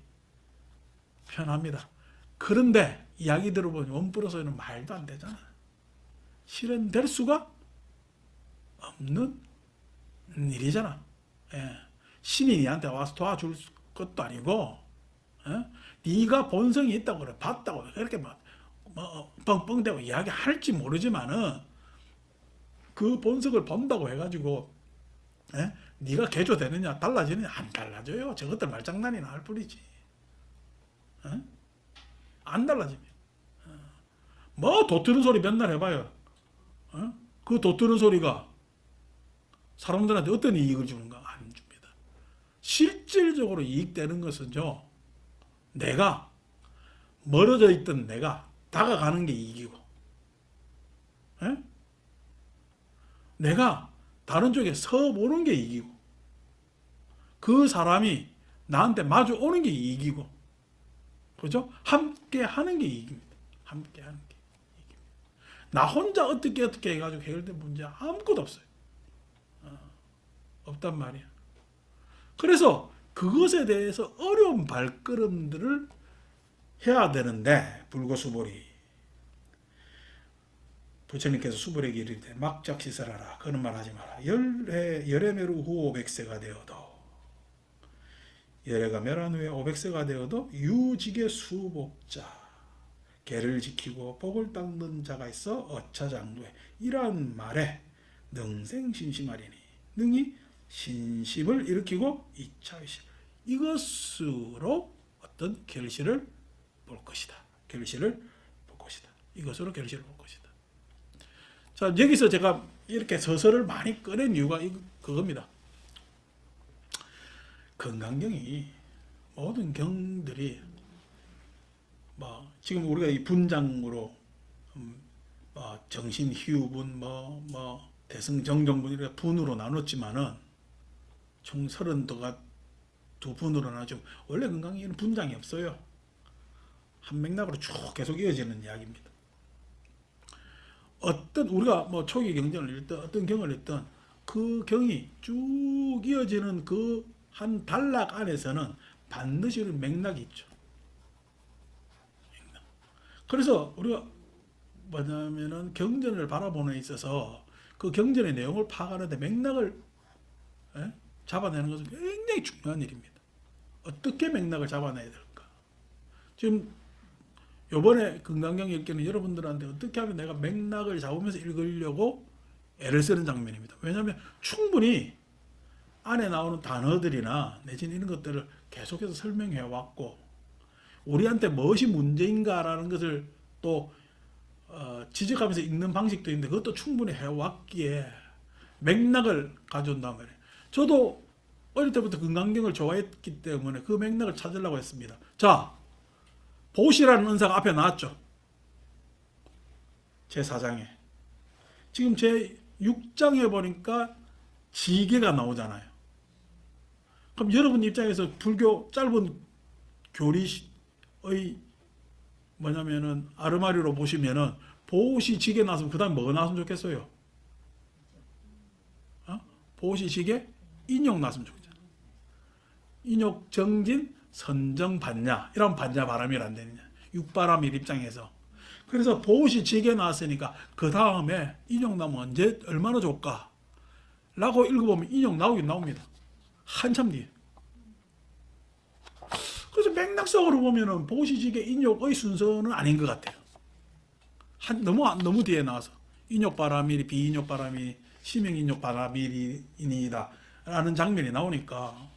편합니다. 그런데 이야기 들어보니 1+1은 말도 안 되잖아. 실현될 수가 없는 일이잖아. 신이 니한테 와서 도와줄 것도 아니고, 네가 본성이 있다고 그래, 봤다고 그렇게 막 뻥뻥대고 이야기할지 모르지만은 그 본성을 본다고 해가지고 네가 개조되느냐 달라지느냐 안 달라져요. 저것들 말장난이나 할 뿐이지. 안 달라집니다. 뭐 도트는 소리 맨날 해봐요. 그 도트는 소리가 사람들한테 어떤 이익을 주는가? 안 줍니다. 실질적으로 이익되는 것은요, 내가 멀어져 있던 내가 다가가는 게 이익이고, 내가 다른 쪽에 서보는 게 이익이고, 그 사람이 나한테 마주 오는 게 이익이고, 그죠? 함께 하는 게 이익입니다. 함께 하는 게 이익입니다. 나 혼자 어떻게 해가지고 해결된 문제 아무것도 없어요. 없단 말이야. 그래서 그것에 대해서 어려운 발걸음들을 해야 되는데 불고수벌이 부처님께서 수벌에게 이르되 막작시설하라 그런 말 하지 마라. 열애매루 후 500세가 되어도 열애가 멸한 후에 500세가 되어도 유직의 수복자 계를 지키고 복을 닦는 자가 있어 어차장도에 이러한 말에 능생신심하리니 능히 신심을 일으키고 이차의심 이것으로 어떤 결실을 볼 것이다. 결실을 볼 것이다. 이것으로 결실을 볼 것이다. 자, 여기서 제가 이렇게 서설을 많이 꺼낸 이유가 그겁니다. 건강경이 모든 경들이 지금 우리가 이 분장으로 정신희우분 대승정정분 이렇게 분으로 나눴지만은 총 32분으로 나누죠. 원래 건강경에는 분장이 없어요. 한 맥락으로 쭉 계속 이어지는 이야기입니다. 우리가 초기 경전을 읽든 어떤 경을 읽든 그 경이 쭉 이어지는 그 한 단락 안에서는 반드시 맥락이 있죠. 그래서 우리가 뭐냐면은 경전을 바라보는 데 있어서 그 경전의 내용을 파악하는데 맥락을 잡아내는 것은 굉장히 중요한 일입니다. 어떻게 맥락을 잡아내야 될까? 지금 요번에 건강경 읽기는 여러분들한테 어떻게 하면 내가 맥락을 잡으면서 읽으려고 애를 쓰는 장면입니다. 왜냐하면 충분히 안에 나오는 단어들이나 내지는 이런 것들을 계속해서 설명해 왔고 우리한테 무엇이 문제인가라는 것을 또 지적하면서 읽는 방식도 있는데 그것도 충분히 해왔기에 맥락을 가져온단 말이에요. 저도 어릴 때부터 건강경을 좋아했기 때문에 그 맥락을 찾으려고 했습니다. 자, 보시라는 은사가 앞에 나왔죠. 제 4장에. 지금 제 6장에 보니까 지계가 나오잖아요. 그럼 여러분 입장에서 불교 짧은 교리의 뭐냐면은 아르마리로 보시면은 보시 지계 나왔으면 그 다음 뭐가 나왔으면 좋겠어요? 보시 지계 인욕 나왔으면 좋겠잖아. 인욕 정진 선정 받냐 이런 받냐 바람이 안 되느냐 육바람일 입장에서 그래서 보시 지게 나왔으니까 그 다음에 인용 나면 언제 얼마나 좋을까 라고 읽어보면 인욕 나오긴 나옵니다. 한참 뒤에. 그래서 맥락상으로 보면은 보시직의 인욕의 순서는 아닌 것 같아요. 너무 뒤에 나와서 인욕 바라밀이 비인욕 바라밀 심형 인욕 바라밀이다 라는 장면이 나오니까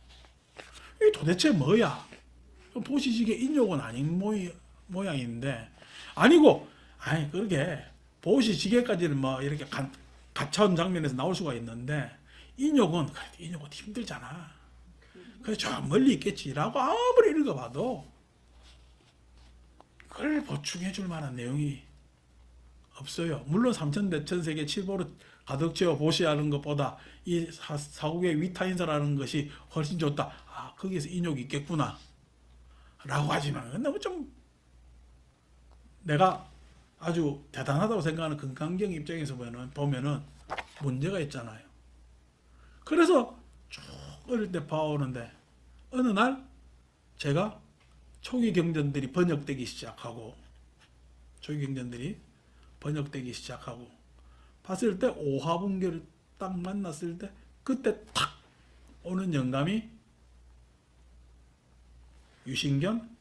이게 도대체 뭐야? 보시직의 인욕은 아닌 모양인데 아니고 그러게 보시지게까지는 뭐 이렇게 가차운 장면에서 나올 수가 있는데 인욕은 힘들잖아. 그래서 저 멀리 있겠지라고 아무리 읽어봐도 그걸 보충해 줄 만한 내용이 없어요. 물론 삼천대천세계 칠보를 가득 채워 보시하는 것보다 이 사국의 위타인사라는 것이 훨씬 좋다. 거기에서 인욕이 있겠구나 라고 하지만 너무 좀 내가 아주 대단하다고 생각하는 금강경 입장에서 보면은 문제가 있잖아요. 그래서 쭉 어릴 때 봐오는데 어느 날 제가 초기 경전들이 번역되기 시작하고 봤을 때 오화분계를 딱 만났을 때 그때 탁 오는 영감이 유신견,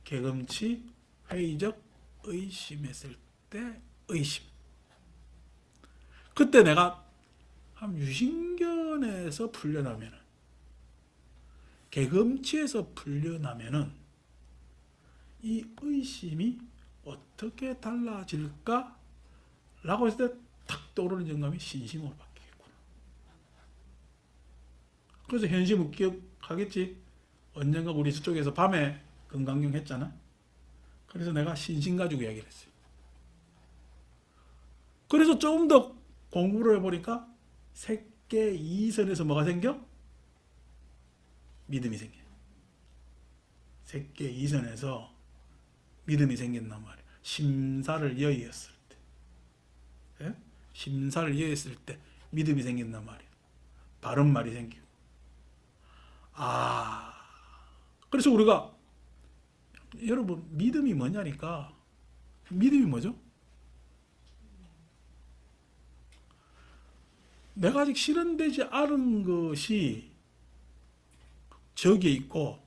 개금치, 회의적, 의심했을 때 의심. 그때 내가 한 유신견에서 풀려나면은 개금치에서 풀려나면은 이 의심이 어떻게 달라질까? 라고 했을 때 탁 떠오르는 영감이 신심으로 바뀌겠구나. 그래서 현심을 기억하겠지? 언젠가 우리 저쪽에서 밤에 금강경 했잖아. 그래서 내가 신심 가지고 이야기를 했어요. 그래서 좀 더 공부를 해보니까 색계 이선에서 뭐가 생겨? 믿음이 생겨. 색계 이선에서 믿음이 생긴단 말이야. 심사를 여의었을 때. 예? 심사를 여의었을 때 믿음이 생긴단 말이야. 바른 말이 생기고. 그래서 우리가 여러분 믿음이 뭐냐니까. 믿음이 뭐죠? 내가 아직 실현되지 않은 것이 저기에 있고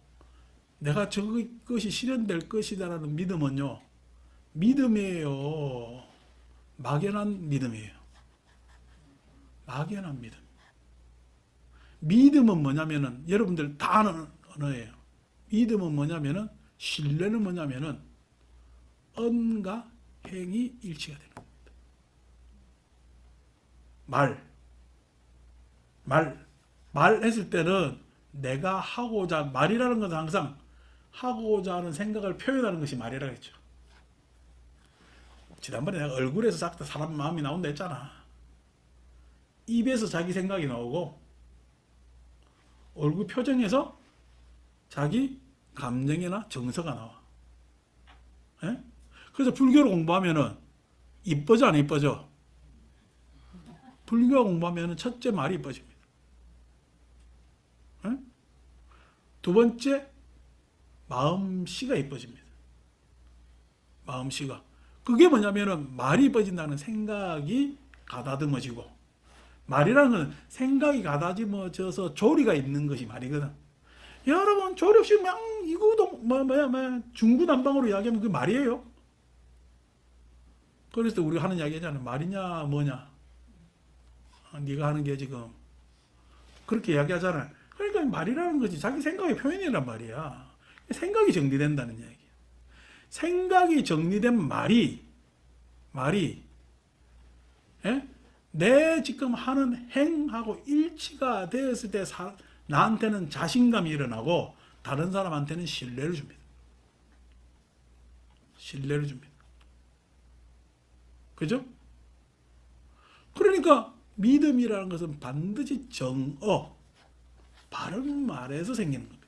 내가 저것이 실현될 것이다라는 믿음은요. 믿음이에요. 막연한 믿음이에요. 막연한 믿음. 믿음은 뭐냐면은 여러분들 다 아는 언어예요. 믿음은 뭐냐면은 신뢰는 뭐냐면은 언과 행이 일치가 되는 겁니다. 말했을 때는 내가 하고자 말이라는 것은 항상 하고자 하는 생각을 표현하는 것이 말이라고 했죠. 지난번에 내가 얼굴에서 사람 마음이 나온다 했잖아. 입에서 자기 생각이 나오고 얼굴 표정에서 자기 감정이나 정서가 나와. 예? 그래서 불교를 공부하면은 이뻐져 안 이뻐져? 불교 공부하면은 첫째 말이 이뻐집니다. 예? 두 번째 마음씨가 이뻐집니다. 마음씨가. 그게 뭐냐면은 말이 이뻐진다는 생각이 가다듬어지고 말이라는 건 생각이 가다듬어져서 조리가 있는 것이 말이거든. 여러분 조리 없이 그냥 이거도 중구난방으로 이야기하면 그게 말이에요. 그래서 우리가 하는 이야기잖아요. 말이냐 뭐냐. 네가 하는 게 지금 그렇게 이야기하잖아요. 그러니까 말이라는 것이 자기 생각의 표현이란 말이야. 생각이 정리된다는 이야기야. 생각이 정리된 말이 예? 내 지금 하는 행하고 일치가 되었을 때 나한테는 자신감이 일어나고 다른 사람한테는 신뢰를 줍니다. 신뢰를 줍니다. 그죠? 그러니까 믿음이라는 것은 반드시 정어, 바른 말에서 생기는 겁니다.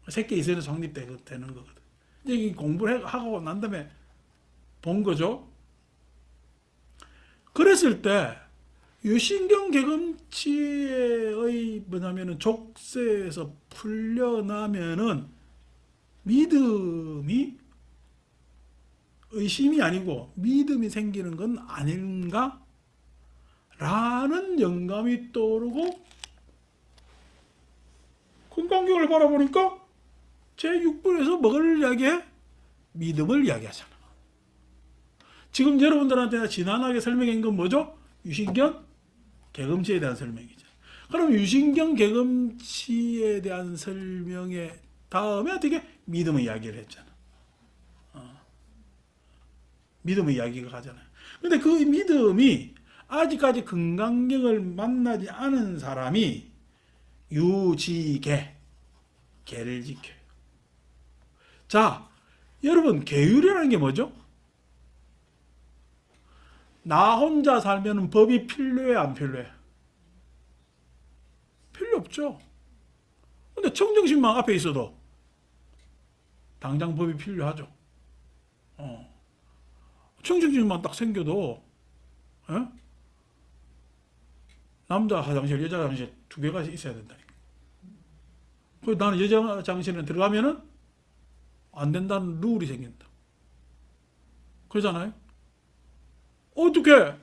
새끼 이선에서 성립되는 거거든. 이제 공부를 하고 난 다음에 본 거죠. 그랬을 때 유신경 개금치의 뭐냐면은 족쇄에서 풀려나면은 믿음이 의심이 아니고 믿음이 생기는 건 아닌가? 라는 영감이 떠오르고 금강경을 바라보니까 제6번에서 뭐를 이야기해? 믿음을 이야기하잖아. 지금 여러분들한테 지난하게 설명한 건 뭐죠? 유신경 개금치에 대한 설명이죠. 그럼 유신경 개금치에 대한 설명에 다음에 어떻게 믿음의 이야기를 했잖아. 믿음의 이야기가 가잖아요. 근데 그 믿음이 아직까지 금강경을 만나지 않은 사람이 유지개, 개를 지켜요. 자, 여러분, 계율이라는 게 뭐죠? 나 혼자 살면 법이 필요해, 안 필요해? 필요 없죠. 근데 청정신만 앞에 있어도 당장 법이 필요하죠. 청정신만 딱 생겨도, 에? 남자 화장실, 여자 화장실 두 개가 있어야 된다니까. 그래서 나는 여자 화장실에 들어가면은 안 된다는 룰이 생긴다. 그러잖아요? 어떻게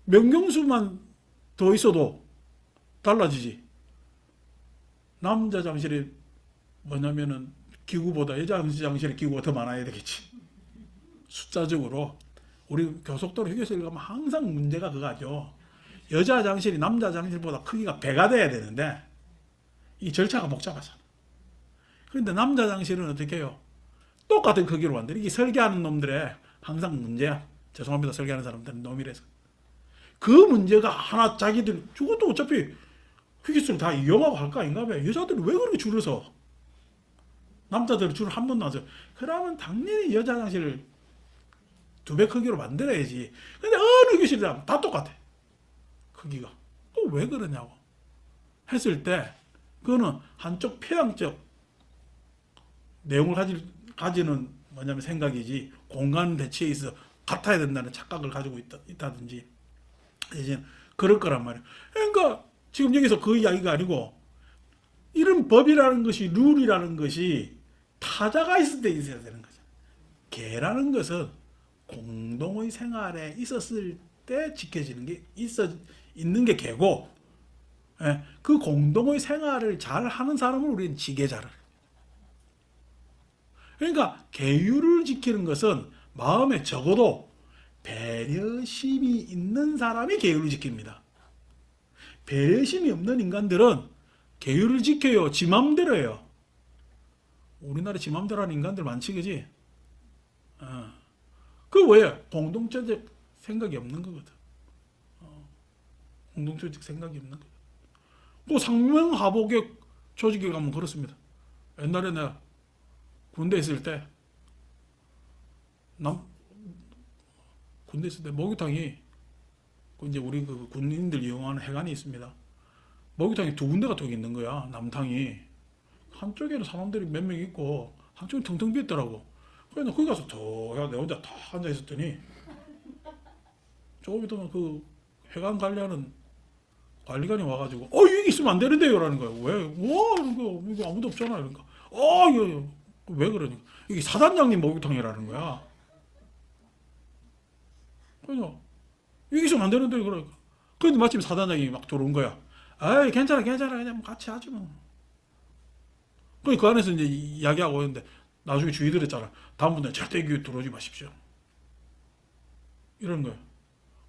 명경수만 더 있어도 달라지지. 남자 화장실이 뭐냐면은 기구보다 여자 화장실의 기구가 더 많아야 되겠지. 숫자적으로. 우리 고속도로 휴게소에 가면 항상 문제가 그거죠. 여자 화장실이 남자 화장실보다 크기가 배가 돼야 되는데 이 절차가 복잡하잖아. 그런데 남자 화장실은 어떻게 해요? 똑같은 크기로 만들어. 이게 설계하는 놈들의 항상 문제야. 죄송합니다. 설계하는 사람들은 놈이라서. 그 문제가 하나 자기들 저것도 어차피 휴게소를 다 이용하고 할 거 아닌가 봐요. 여자들은 왜 그렇게 줄을 서? 남자들은 줄을 한 번도 안 서. 그러면 당연히 여자 화장실을 2배 크기로 만들어야지. 근데 어느 휴게실이랑 다 똑같아. 크기가. 또 왜 그러냐고 했을 때 그거는 한쪽 표양적 내용을 가지는 뭐냐면 생각이지 공간 대치에 있어 같아야 된다는 착각을 가지고 있다든지 이제 그럴 거란 말이에요. 그러니까 지금 여기서 그 이야기가 아니고 이런 법이라는 것이 룰이라는 것이 타자가 있을 때 있어야 되는 거죠. 개라는 것은 공동의 생활에 있었을 때 지켜지는 게 있는 게 개고, 예, 그 공동의 생활을 잘 하는 사람을 우리는 지게자를. 그러니까 계율을 지키는 것은 마음에 적어도 배려심이 있는 사람이 계율을 지킵니다. 배려심이 없는 인간들은 계율을 지켜요. 지 맘대로 해요. 우리나라에 지 맘대로 하는 인간들 많지, 그지? 그 왜? 공동체적 생각이 없는 거거든. 공동체적 생각이 없는 거거든. 또 상명하복의 조직에 가면 그렇습니다. 옛날에 내가 군대 있을 때 군대 있을 때 목욕탕이 이제 우리 그 군인들 이용하는 해관이 있습니다. 목욕탕이 두 군데가 더 있는 거야. 남탕이 한쪽에는 사람들이 몇 명 있고 한쪽은 텅텅 비었더라고. 그래서 거기 가서 내 혼자 다 앉아 있었더니 조금 있다가 그 해관 관리하는 관리관이 와가지고 여기 있으면 안 되는데요 라는 거야. 왜? 이거 아무도 없잖아. 그러니까 이거 왜 그러니까 이게 사단장님 목욕탕이라는 거야. 그래서 여기 있으면 안 되는데 그러니까. 근데 마침 사단장이 막 들어온 거야. 아이 괜찮아 그냥 뭐 같이 하지 뭐. 그 안에서 이제 이야기하고 있는데 나중에 주의 들었잖아. 다음부터는 절대 여기 들어오지 마십시오. 이런 거야.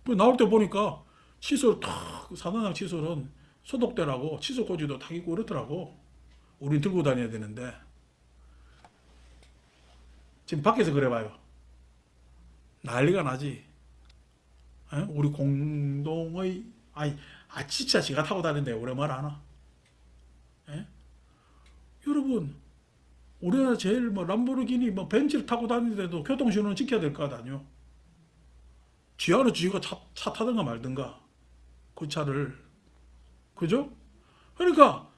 그 나올 때 보니까 칫솔 탁 사단장 칫솔은 소독대라고 칫솔 꽂이도 탁 있고 그렇더라고. 우린 들고 다녀야 되는데 지금 밖에서 그래봐요. 난리가 나지. 에? 우리 공동의 진짜 지가 타고 다니는데 오래 말 하나? 에? 여러분 우리나라 제일 뭐 람보르기니 뭐 벤츠를 타고 다니는데도 교통신호는 지켜야 될 거 아니요? 지하는 지가 차 타든가 말든가 그 차를. 그죠? 그러니까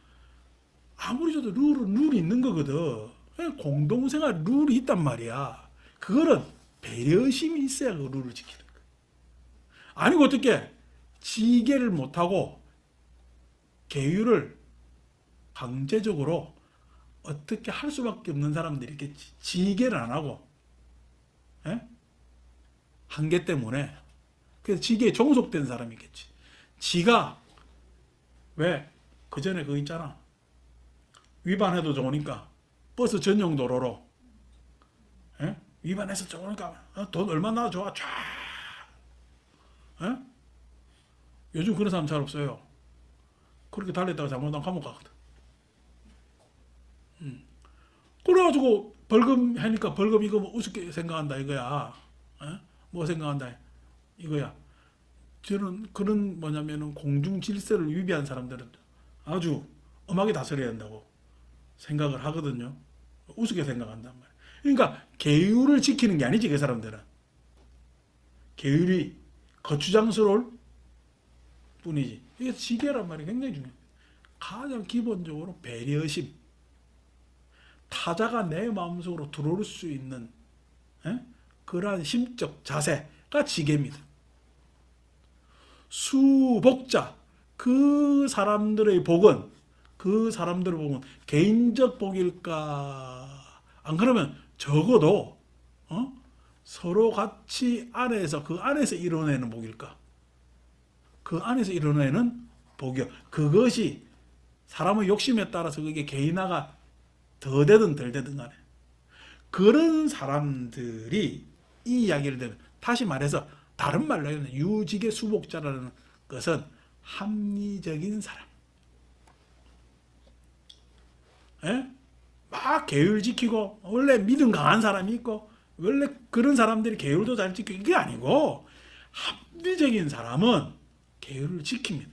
아무리 저도 룰이 있는 거거든. 공동생활 룰이 있단 말이야. 그거는 배려심이 있어야 그 룰을 지키는 거야. 아니고 어떻게 지게를 못하고 계율을 강제적으로 어떻게 할 수밖에 없는 사람들이 있겠지. 지게를 안 하고 한계 때문에 그래서 지기에 종속된 사람이겠지. 지가 왜 그 전에 그거 있잖아. 위반해도 좋으니까 버스 전용 도로로 예? 위반해서 좋으니까 돈 얼마나 좋아 쫙. 예? 요즘 그런 사람 잘 없어요. 그렇게 달렸다가 잘못하면 감옥 가거든. 그래가지고 벌금 하니까 벌금 이거 뭐 우습게 생각한다 이거야. 예? 뭐 생각한다 이거야. 저는 그런 뭐냐면은 공중 질서를 위배한 사람들은 아주 엄하게 다스려야 한다고 생각을 하거든요. 우습게 생각한단 말이에요. 그러니까 계율을 지키는 게 아니지 그 사람들은. 계율이 거추장스러울 뿐이지. 이게 지계란 말이 굉장히 중요해요. 가장 기본적으로 배려심. 타자가 내 마음속으로 들어올 수 있는 그러한 심적 자세가 지계입니다. 수복자. 그 사람들의 복은 개인적 복일까? 안 그러면 적어도 서로 같이 그 안에서 이뤄내는 복일까? 그 안에서 이뤄내는 복이요. 그것이 사람의 욕심에 따라서 그게 개인화가 더 되든 덜 되든 간에 그런 사람들이 이 이야기를 들으면 다시 말해서 다른 말로 하면 유직의 수복자라는 것은 합리적인 사람. 예? 막 계율 지키고 원래 믿음 강한 사람이 있고 원래 그런 사람들이 계율도 잘 지키고 이게 아니고 합리적인 사람은 계율을 지킵니다.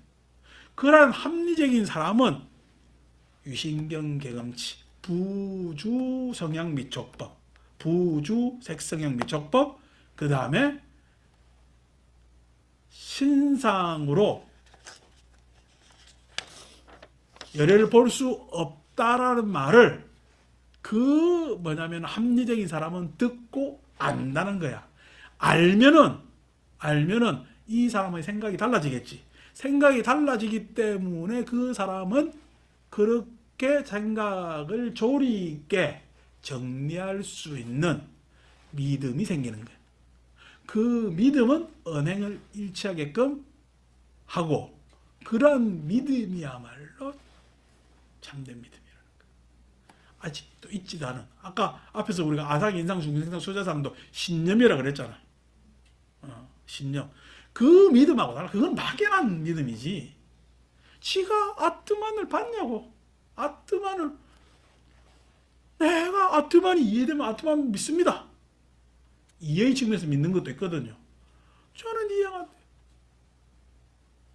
그러한 합리적인 사람은 유신경 개검치 부주 성향 미촉법 부주 색성향 미촉법 그 다음에 신상으로 열애를 볼 수 없다라는 말을 그 뭐냐면 합리적인 사람은 듣고 안다는 거야. 알면은 이 사람의 생각이 달라지겠지. 생각이 달라지기 때문에 그 사람은 그렇게 생각을 조리 있게 정리할 수 있는 믿음이 생기는 거야. 그 믿음은 언행을 일치하게끔 하고 그러한 믿음이야말로 참된 믿음이라는 거예요. 아직도 있지도 않은 아까 앞에서 우리가 아상, 인상, 중생상, 수자상도 신념이라 그랬잖아. 신념. 그 믿음하고 달라. 그건 막연한 믿음이지. 지가 아트만을 봤냐고. 아트만을 내가 아트만이 이해되면 아트만 믿습니다. 이해의 측면에서 믿는 것도 있거든요. 저는 이해가 안 돼.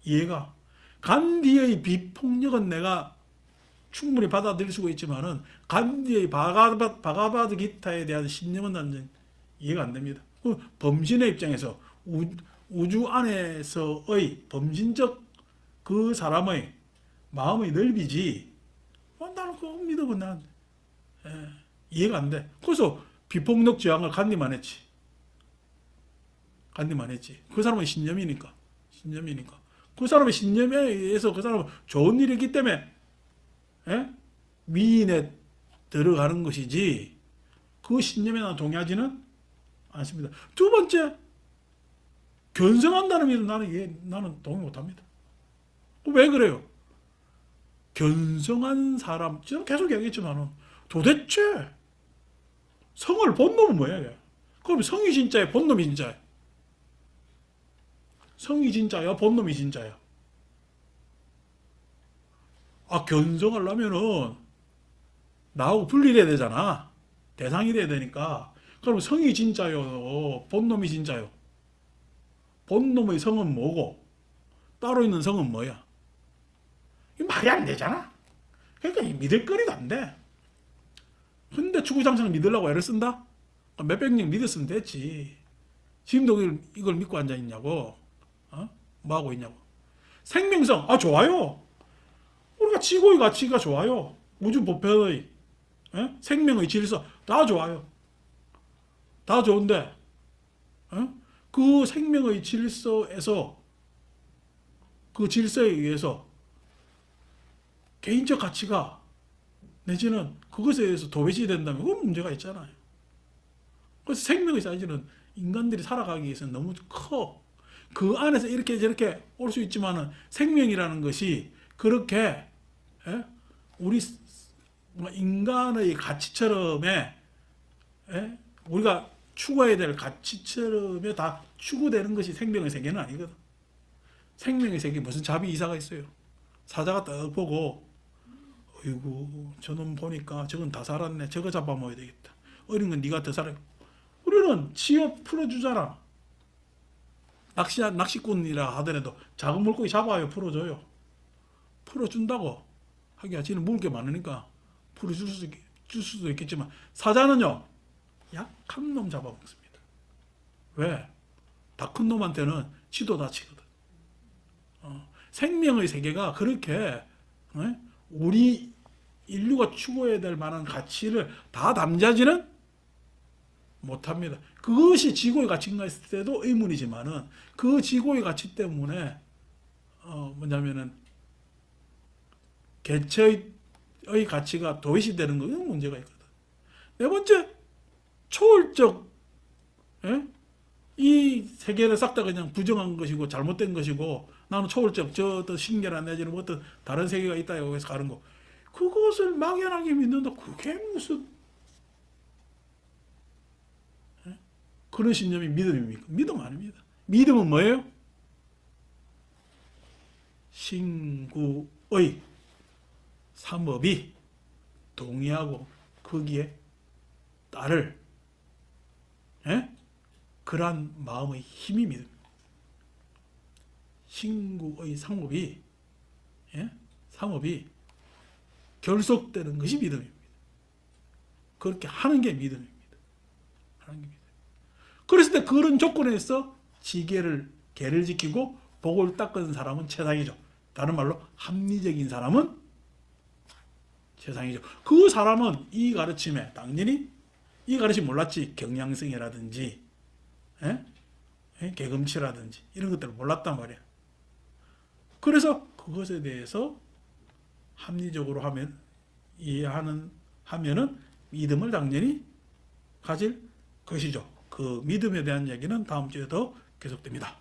이해가. 간디의 비폭력은 내가 충분히 받아들일 수가 있지만은 간디의 바가바드 기타에 대한 신념은 완전 이해가 안 됩니다. 범신의 입장에서 우주 안에서의 범신적 그 사람의 마음의 넓이지. 나는 그거 믿으면 난 이해가 안 돼. 그래서 비폭력 저항을 간디만 했지. 그 사람의 신념이니까. 그 사람의 신념에 의해서 그 사람은 좋은 일이 있기 때문에 미인에 들어가는 것이지 그 신념에 나는 동의하지는 않습니다. 두 번째, 견성한다는 믿음 나는 동의 못합니다. 왜 그래요? 견성한 사람, 저는 계속 얘기했지만 도대체 성을 본 놈은 뭐야? 그럼 성이 진짜야, 본 놈이 진짜야? 성이 진짜야, 본 놈이 진짜야? 견성하려면은 나하고 분리돼야 되잖아. 대상이 돼야 되니까. 그럼 성이 진짜요, 본 놈이 진짜요? 본 놈의 성은 뭐고 따로 있는 성은 뭐야? 이 말이 안 되잖아. 그러니까 믿을 거리가 안 돼. 근데 추구장창 믿으려고 애를 쓴다? 몇백 년 믿었으면 됐지. 지금도 이걸 믿고 앉아있냐고. 뭐 하고 있냐고. 생명성, 좋아요. 우리가 지구의 가치가 좋아요. 우주 보편의 생명의 질서 다 좋아요. 다 좋은데 그 생명의 질서에서 그 질서에 의해서 개인적 가치가 내지는 그것에 의해서 도외시 된다면 그건 문제가 있잖아요. 그래서 생명의 사이즈는 인간들이 살아가기 위해서는 너무 커. 그 안에서 이렇게 저렇게 올 수 있지만은 생명이라는 것이 그렇게 예? 우리 뭐 인간의 가치처럼에 예? 우리가 추구해야 될 가치처럼에 다 추구되는 것이 생명의 세계는 아니거든. 생명의 세계에 무슨 자비 이사가 있어요. 사자가 딱 보고 어이구 저놈 보니까 저건 다 살았네. 저거 잡아먹어야 되겠다. 어린 건 네가 더 살아. 우리는 지어 풀어주잖아. 낚시꾼이라 하더라도 작은 물고기 잡아요. 풀어줘요. 풀어준다고. 하기야 지는 먹을 게 많으니까 줄 수도 있겠지만 사자는요. 약한 놈 잡아먹습니다. 왜? 다 큰 놈한테는 지도 다치거든. 생명의 세계가 그렇게 우리 인류가 추구해야 될 만한 가치를 다 담자지는 못합니다. 그것이 지고의 가치인가 했을 때도 의문이지만은 그 지고의 가치 때문에 뭐냐면은 개체의 가치가 도외시되는 것은 문제가 있거든. 네 번째, 초월적 이 세계를 싹 다 그냥 부정한 것이고 잘못된 것이고 나는 초월적 저 어떤 신기한 내지는 뭐 어떤 다른 세계가 있다고 해서 가는 거 그것을 막연하게 믿는다. 그게 무슨 그런 신념이 믿음입니까? 믿음 아닙니다. 믿음은 뭐예요? 신구의 삼업이 동의하고 거기에 따를 그러한 마음의 힘이 믿음입니다. 신구의 삼업이 삼업이 결속되는 것이 믿음입니다. 그렇게 하는 게 믿음입니다. 하는 게 믿음. 그랬을 때 그런 조건에서 개를 지키고 복을 닦은 사람은 최상이죠. 다른 말로 합리적인 사람은 최상이죠. 그 사람은 이 가르침에 당연히 이 가르침 몰랐지. 경향성이라든지 개금치라든지 이런 것들을 몰랐단 말이야. 그래서 그것에 대해서 합리적으로 하면은 믿음을 당연히 가질 것이죠. 그 믿음에 대한 얘기는 다음 주에 더 계속됩니다.